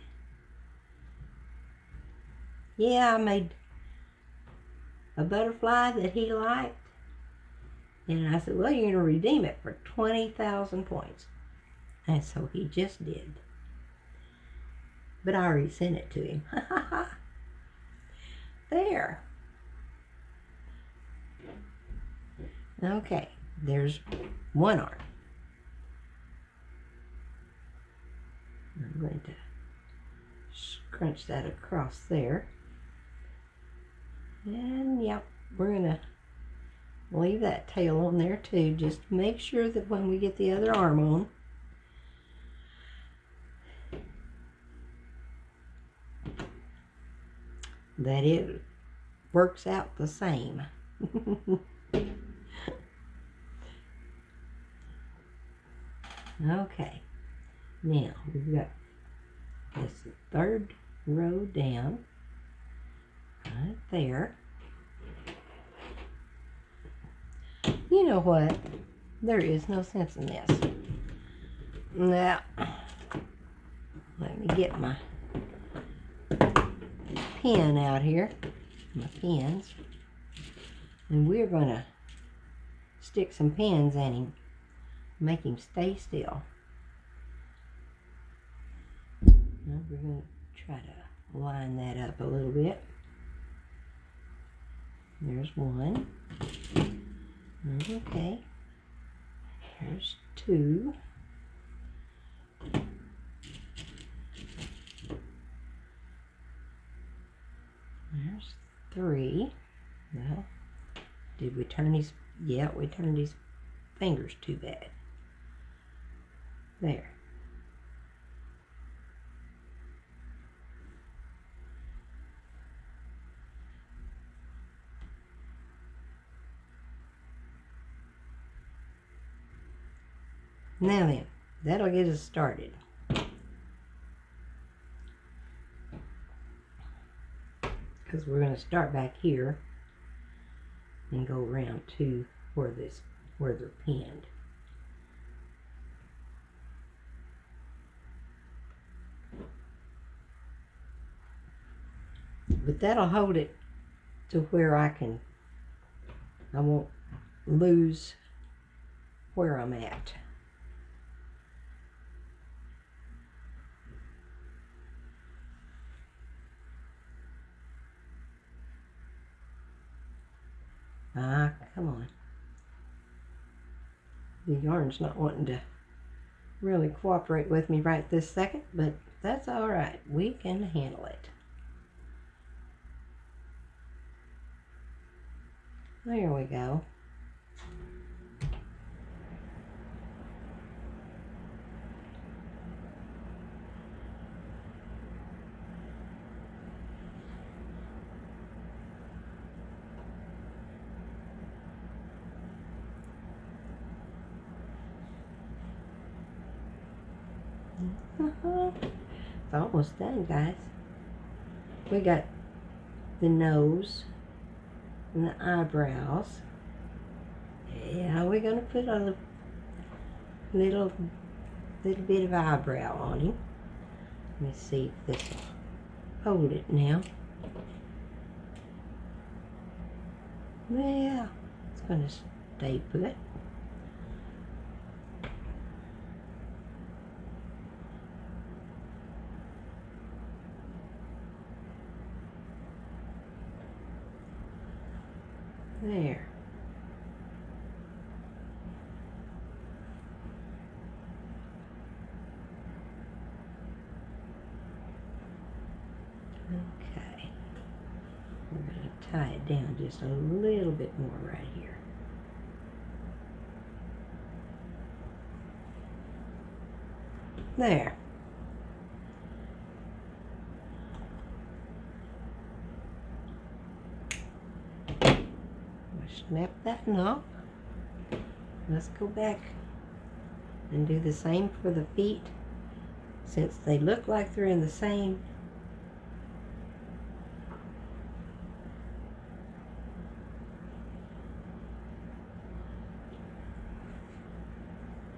Yeah, I made a butterfly that he liked. And I said, well, you're going to redeem it for 20,000 points. And so he just did. But I already sent it to him. There. Okay, there's one arm. I'm going to scrunch that across there. And yep, we're going to leave that tail on there too. Just make sure that when we get the other arm on, that it works out the same. Okay, now we've got this third row down right there. You know what? There is no sense in this. Now, let me get my pen out here, my pins, and we're going to stick some pins in him, make him stay still. Now we're going to try to line that up a little bit. There's one. Okay. There's two. There's three. Well, did we turn his... Yeah, we turned his fingers too bad. There. Now then, that'll get us started. Because we're going to start back here and go around to where they're pinned. But that'll hold it to where I won't lose where I'm at. Come on. The yarn's not wanting to really cooperate with me right this second, but that's all right. We can handle it. There we go. It's almost done, guys. We got the nose and the eyebrows. Yeah, we're gonna put a little bit of eyebrow on him. Let me see if this will hold it now. Yeah, it's going to stay put. There. Okay. We're going to tie it down just a little bit more right here. There. Snap that knot. Let's go back and do the same for the feet. Since they look like they're in the same,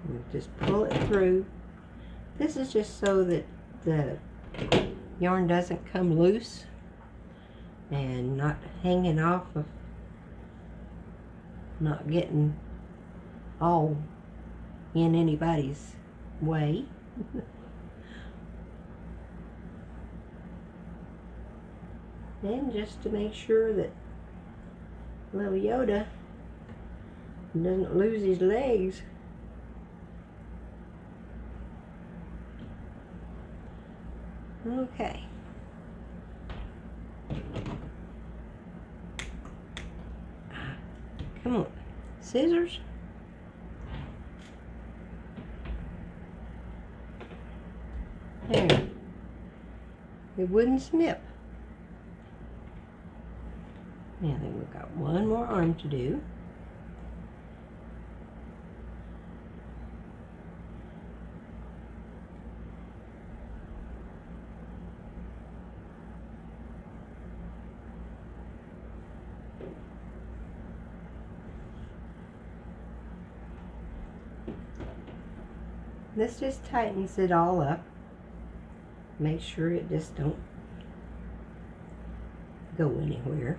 we'll just pull it through. This is just so that the yarn doesn't come loose and not hanging off of, not getting all in anybody's way. And just to make sure that little Yoda doesn't lose his legs. Okay. Come on, scissors. There. It wouldn't snip. Now then, we've got one more arm to do. This just tightens it all up. Make sure it just don't go anywhere.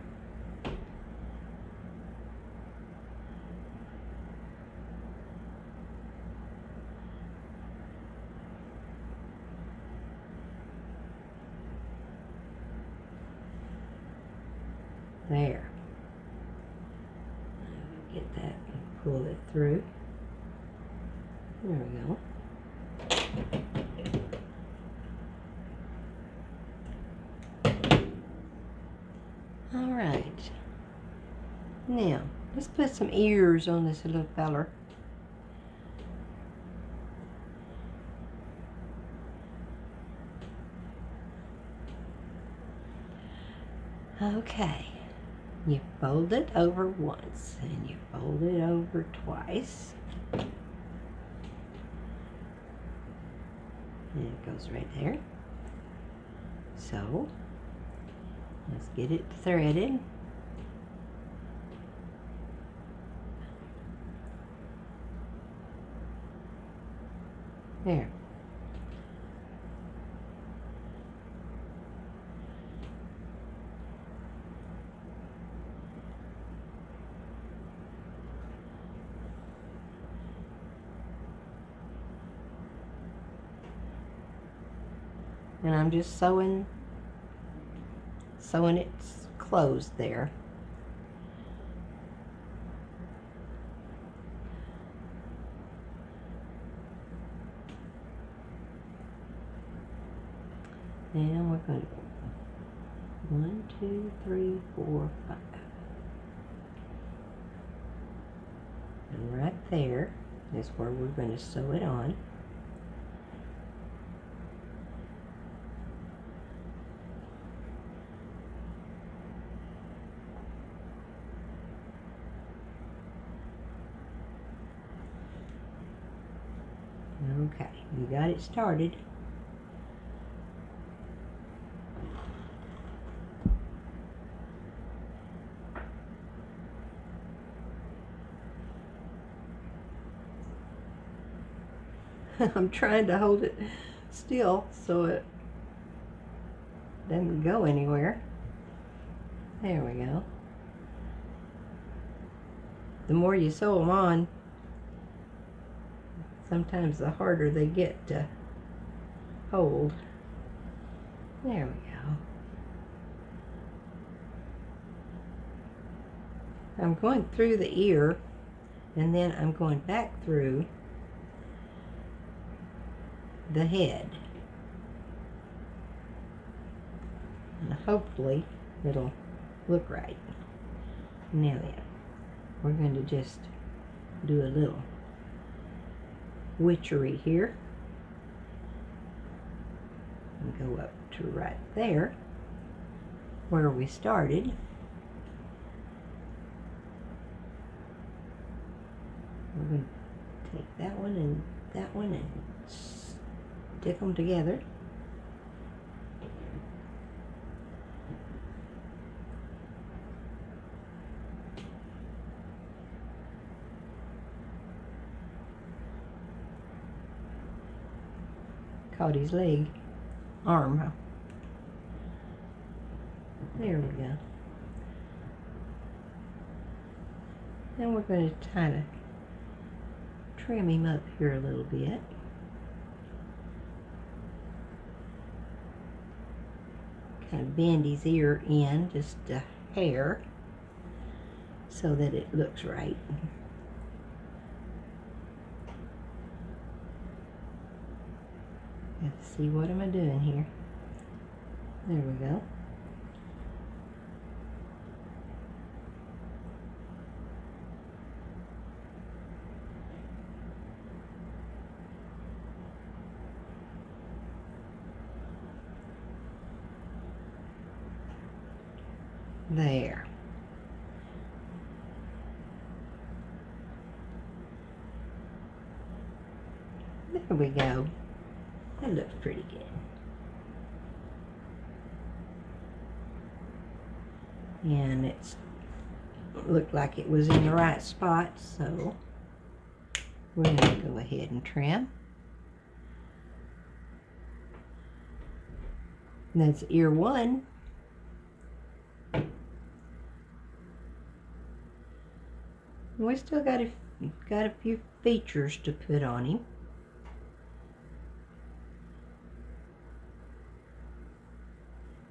There. Get that and pull it through. There we go. All right. Now, let's put some ears on this little feller. Okay. You fold it over once, and you fold it over twice. And it goes right there. So, let's get it threaded. There. And I'm just sewing it closed there. And we're going to go 1, 2, 3, 4, 5. And right there is where we're going to sew it on. Okay, you got it started. I'm trying to hold it still so it doesn't go anywhere. There we go. the more you sew them on, sometimes the harder they get to hold. There we go. I'm going through the ear, and then I'm going back through the head. And hopefully it'll look right. Now then, we're going to just do a little witchery here. And go up to right there, where we started. We're going to take that one and stick them together. Caught his arm. There we go. Then we're going to kind of trim him up here a little bit. Kind of bend his ear in just a hair so that it looks right. Let's see, what am I doing here? There we go. There. There we go. That looks pretty good. And it looked like it was in the right spot, so we're going to go ahead and trim. And that's ear one. We still got a few features to put on him.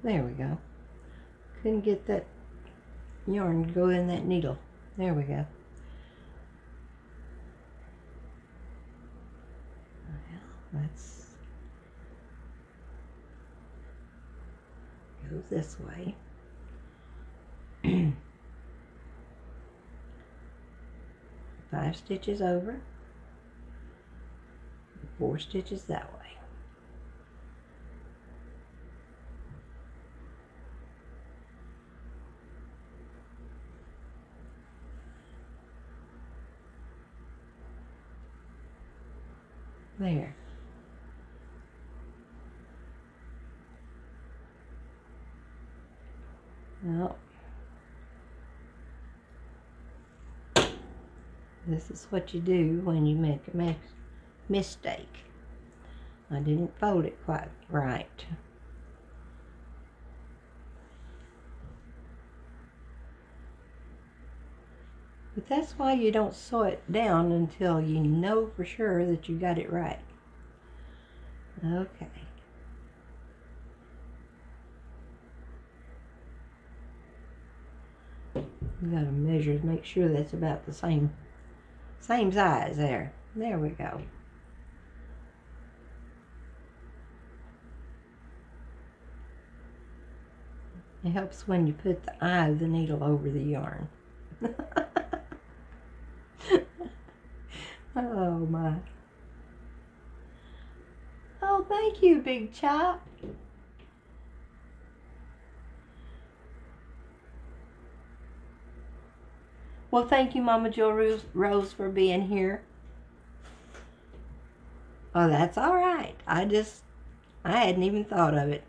There we go. Couldn't get that yarn to go in that needle. There we go. Well, let's go this way. 5 stitches over, 4 stitches that way. There. Well, this is what you do when you make a mistake. I didn't fold it quite right. But that's why you don't sew it down until you know for sure that you got it right. Okay. You gotta measure to make sure that's about the same size there. There we go. It helps when you put the eye of the needle over the yarn. Oh my. Oh, thank you, Big Chop. Well, thank you, Mama Jill Rose, for being here. Oh, that's all right. I hadn't even thought of it.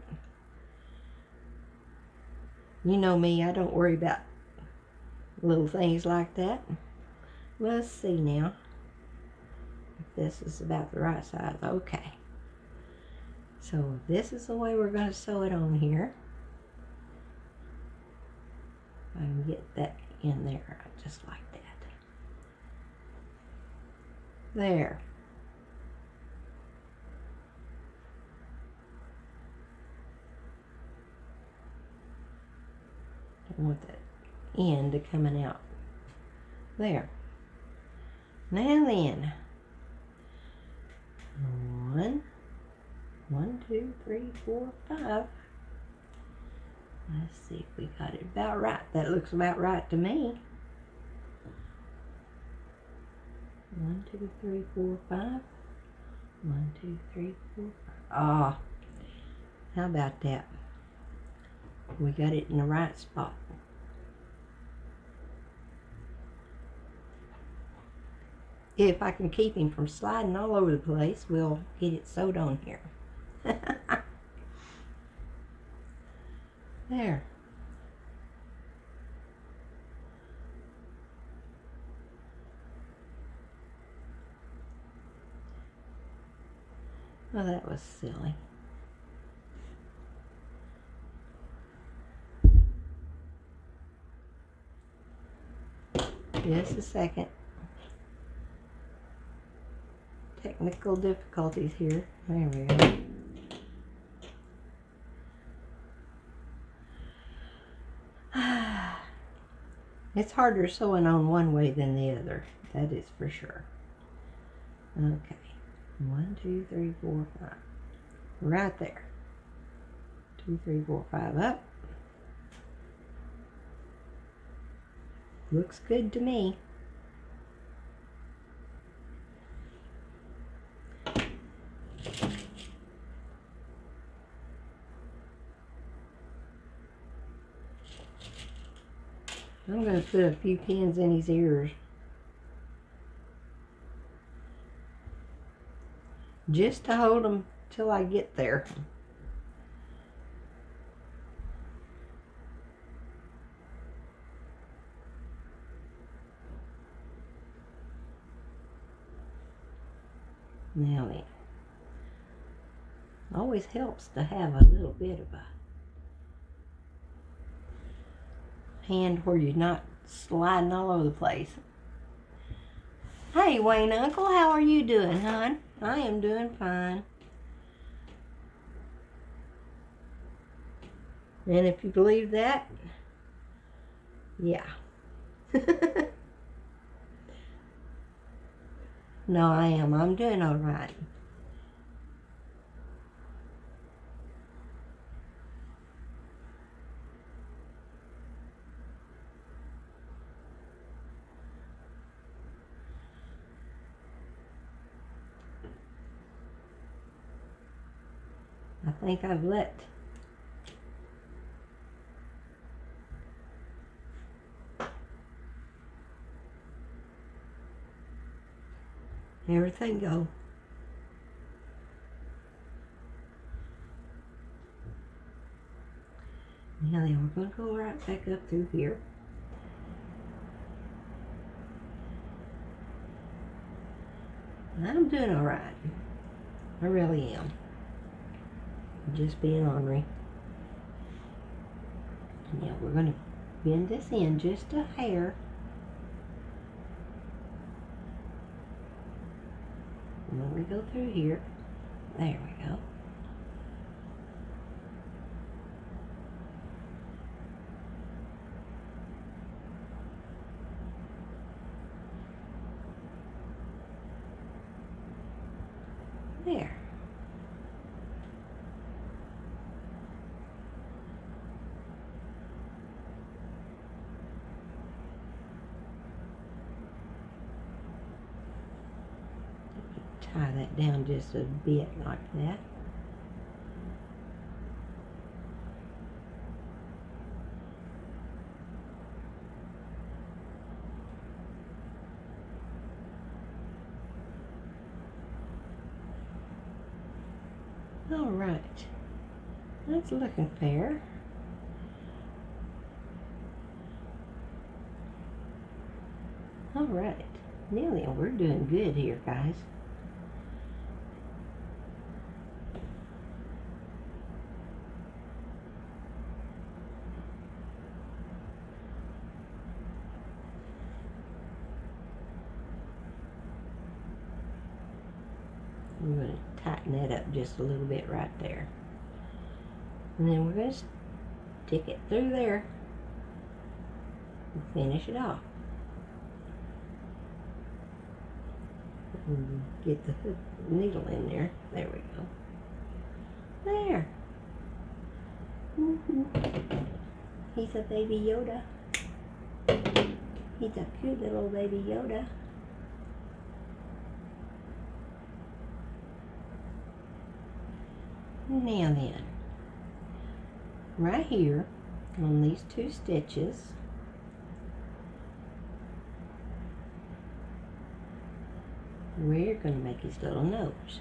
You know me, I don't worry about little things like that. Let's see now if this is about the right size. Okay. So this is the way we're going to sew it on here. I can get that in there just like that. There. Don't want that end to coming out. There. Now then. 1, 2, 3, 4, 5. Let's see if we got it about right. That looks about right to me. 1, 2, 3, 4, 5. 1, 2, 3, 4, 5. Ah, how about that? We got it in the right spot. If I can keep him from sliding all over the place, we'll get it sewed on here. There. Well, that was silly. Just a second. Technical difficulties here. There we go. It's harder sewing on one way than the other. That is for sure. Okay. 1, 2, 3, 4, 5. Right there. 2, 3, 4, 5 up. Looks good to me. I'm going to put a few pins in his ears. Just to hold them till I get there. Now then. Always helps to have a little bit of a hand where you're not sliding all over the place. Hey, Wayne Uncle, how are you doing, hon? I am doing fine. And if you believe that, yeah. No, I am. I'm doing all right. I think I've let everything go. Now then, we're going to go right back up through here. I'm doing all right. I really am. I'm just being ornery. Now we're going to bend this in just a hair. And then we go through here. There we go. There. Tie that down just a bit like that. All right, that's looking fair. All right, nearly, we're doing good here, guys. we're going to tighten that up just a little bit right there. And then we're going to stick it through there and finish it off. And get the needle in there. There we go. There. He's a baby Yoda. He's a cute little baby Yoda. Now then, right here on these two stitches, we're going to make his little nose.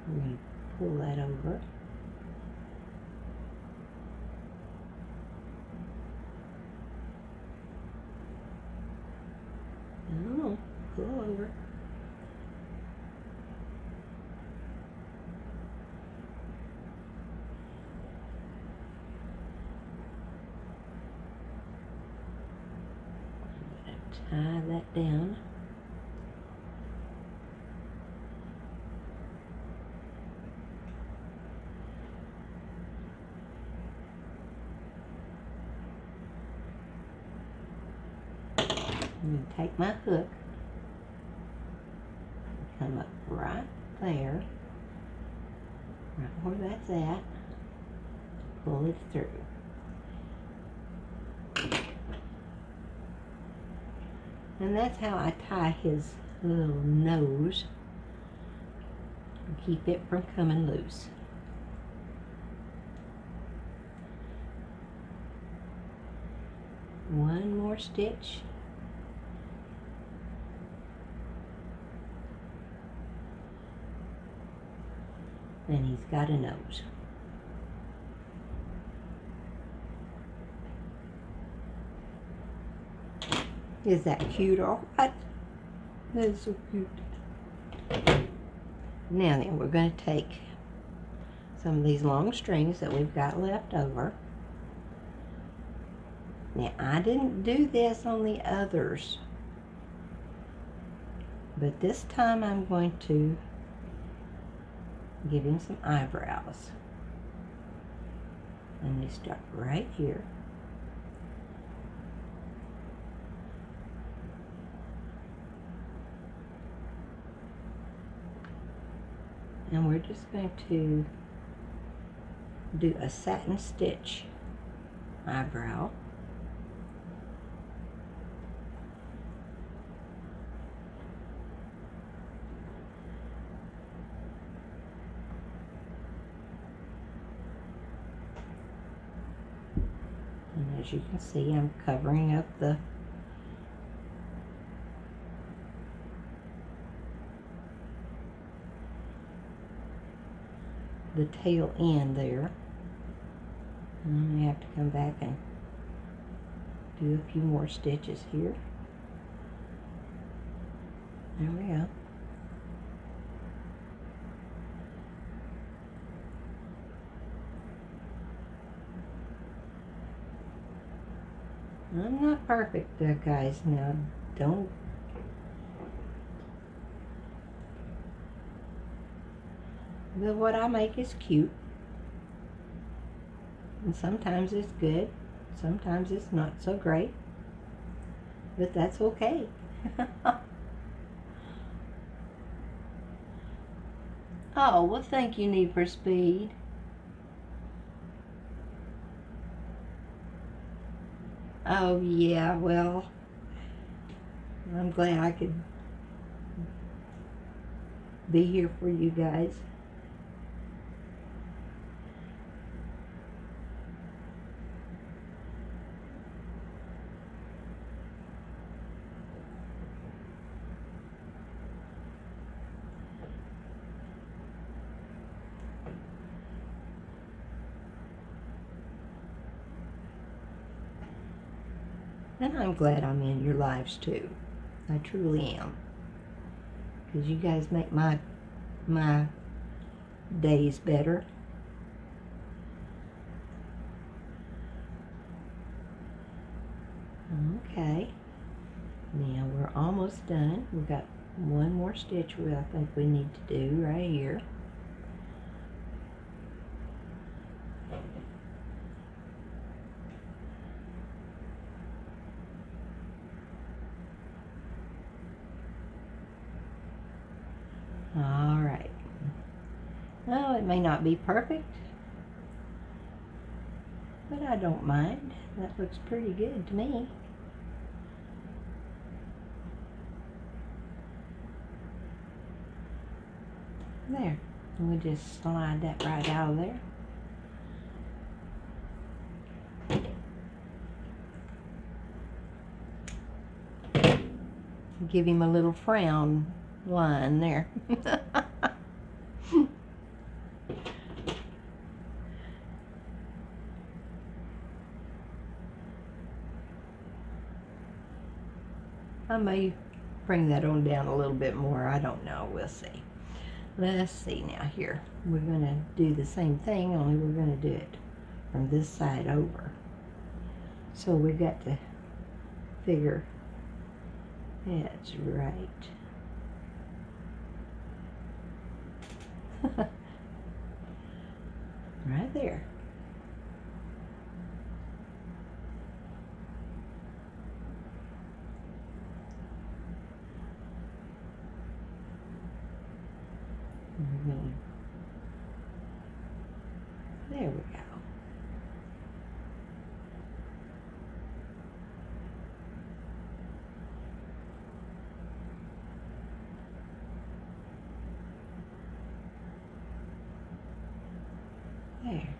I'm going to pull that over. No, pull over. I'm going to tie that down. I'm going to take my hook and come up right there, right where that's at, pull it through. And that's how I tie his little nose and keep it from coming loose. One more stitch. And he's got a nose. Is that cute or what? That is so cute. Now then, we're going to take some of these long strings that we've got left over. Now, I didn't do this on the others, but this time I'm going to give him some eyebrows. And they start right here. And we're just going to do a satin stitch eyebrow. And as you can see, I'm covering up the tail end there. And I have to come back and do a few more stitches here. There we go. I'm not perfect, guys. Now, don't. But what I make is cute. And sometimes it's good. Sometimes it's not so great. But that's okay. Oh, well, thank you, Need for Speed. Oh, yeah, well, I'm glad I could be here for you guys. And I'm glad I'm in your lives too. I truly am. Because you guys make my days better. Okay. Now we're almost done. We've got one more stitch I think we need to do right here. All right. Well, it may not be perfect, but I don't mind. That looks pretty good to me. There. And we just slide that right out of there. Give him a little frown line there. I may bring that on down a little bit more. I don't know. We'll see. Let's see now here. We're going to do the same thing, only we're going to do it from this side over. So we got to figure that's right. Right there. There we go. There.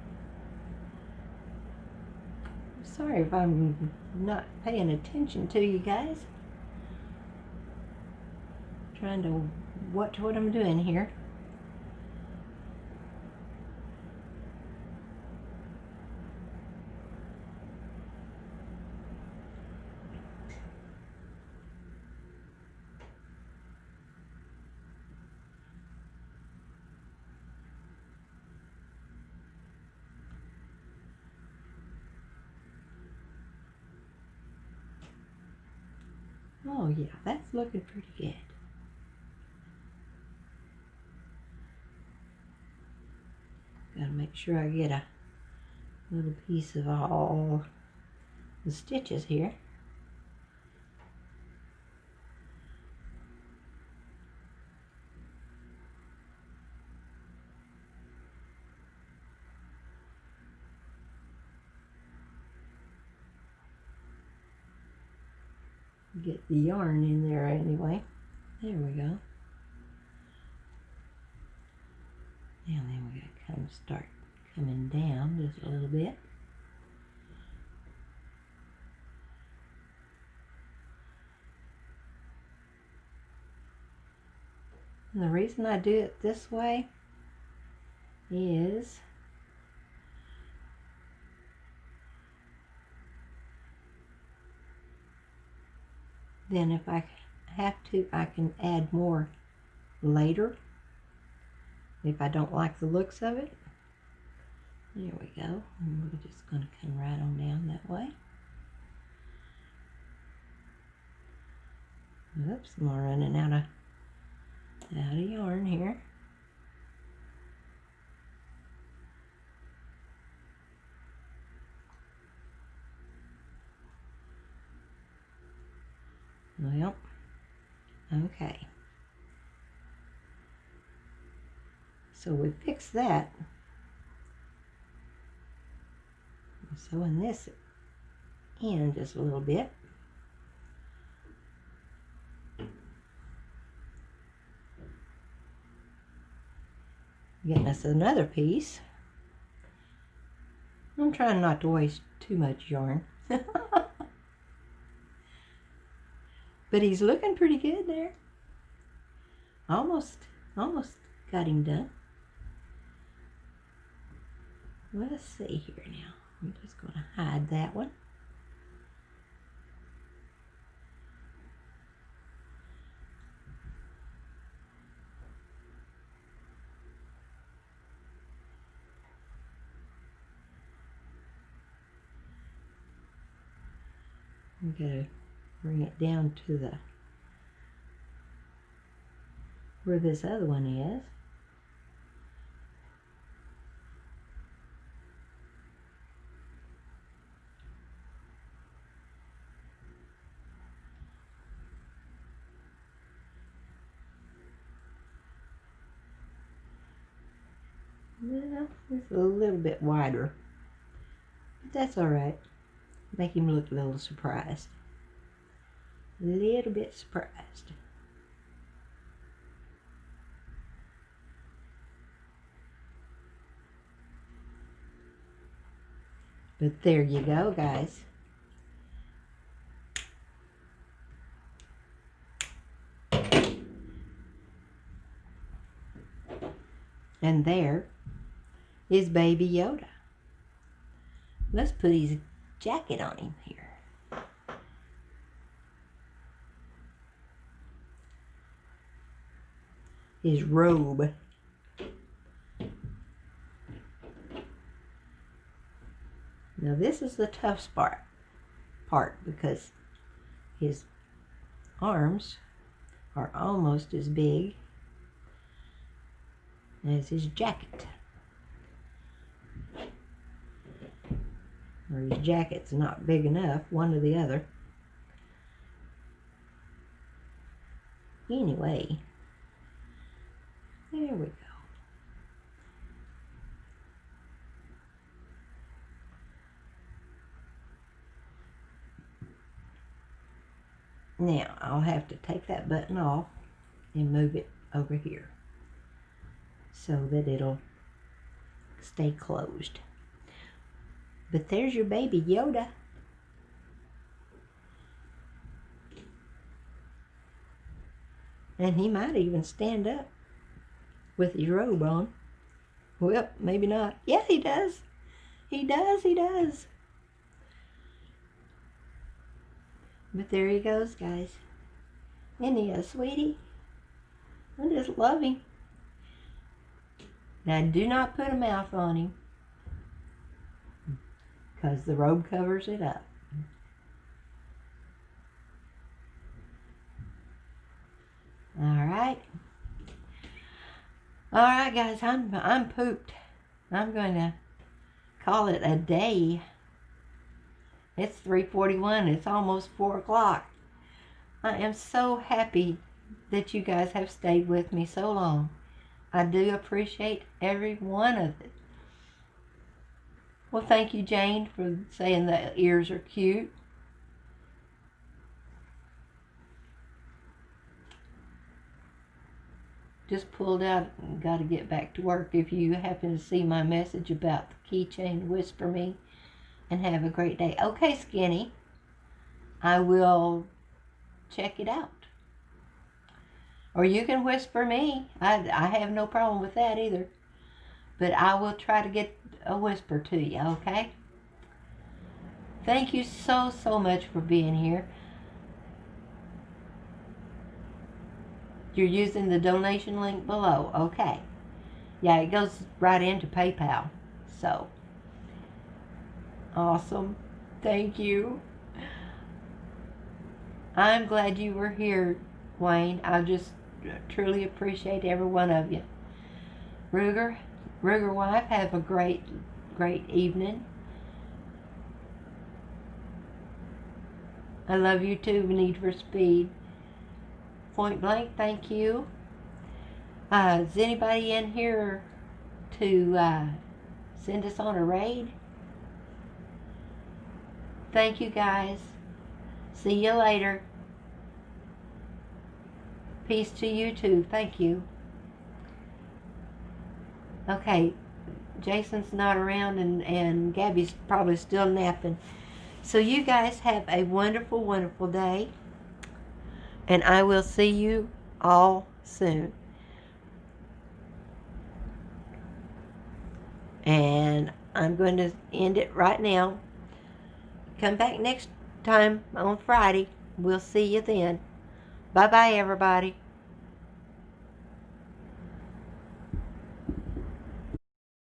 Sorry if I'm not paying attention to you guys. Trying to watch what I'm doing here. Oh yeah, that's looking pretty good. Gotta make sure I get a little piece of all the stitches here. Get the yarn in there anyway. There we go. Now then we gotta kind of start coming down just a little bit. And the reason I do it this way is then if I have to, I can add more later if I don't like the looks of it. There we go. And we're just going to come right on down that way. Oops, I'm running out of yarn here. Well, okay. So we fixed that. I'm sewing this in just a little bit. Getting us another piece. I'm trying not to waste too much yarn. But he's looking pretty good there. Almost got him done. Let's see here now. I'm just going to hide that one. I'm gonna bring it down to the where this other one is. Well, it's a little bit wider, but that's all right. Make him look a little surprised. A little bit surprised. But there you go, guys. And there is Baby Yoda. Let's put his jacket on him here. His robe. Now this is the tough part because his arms are almost as big as his jacket. Or his jacket's not big enough, one or the other. Anyway, there we go. Now, I'll have to take that button off and move it over here so that it'll stay closed. But there's your Baby Yoda. And he might even stand up with his robe on. Well, maybe not. Yeah, he does. He does. But there he goes, guys. Isn't he a sweetie? I just love him. Now, do not put a mouth on him, because the robe covers it up. Alright, guys, I'm pooped. I'm going to call it a day. It's 3:41. It's almost 4 o'clock. I am so happy that you guys have stayed with me so long. I do appreciate every one of it. Well, thank you, Jane, for saying the ears are cute. Just pulled out and got to get back to work. If you happen to see my message about the keychain, whisper me and have a great day. Okay, Skinny, I will check it out. Or you can whisper me. I have no problem with that either. But I will try to get a whisper to you, okay? Thank you so much for being here. You're using the donation link below. Okay. Yeah, it goes right into PayPal. So, awesome. Thank you. I'm glad you were here, Wayne. I just truly appreciate every one of you. Ruger wife, have a great evening. I love you too, Need for Speed. Point Blank, thank you. Is anybody in here to send us on a raid? Thank you, guys. See you later. Peace to you too. Thank you. Okay, Jason's not around and Gabby's probably still napping. So you guys have a wonderful day. And I will see you all soon. And I'm going to end it right now. Come back next time on Friday. We'll see you then. Bye-bye, everybody.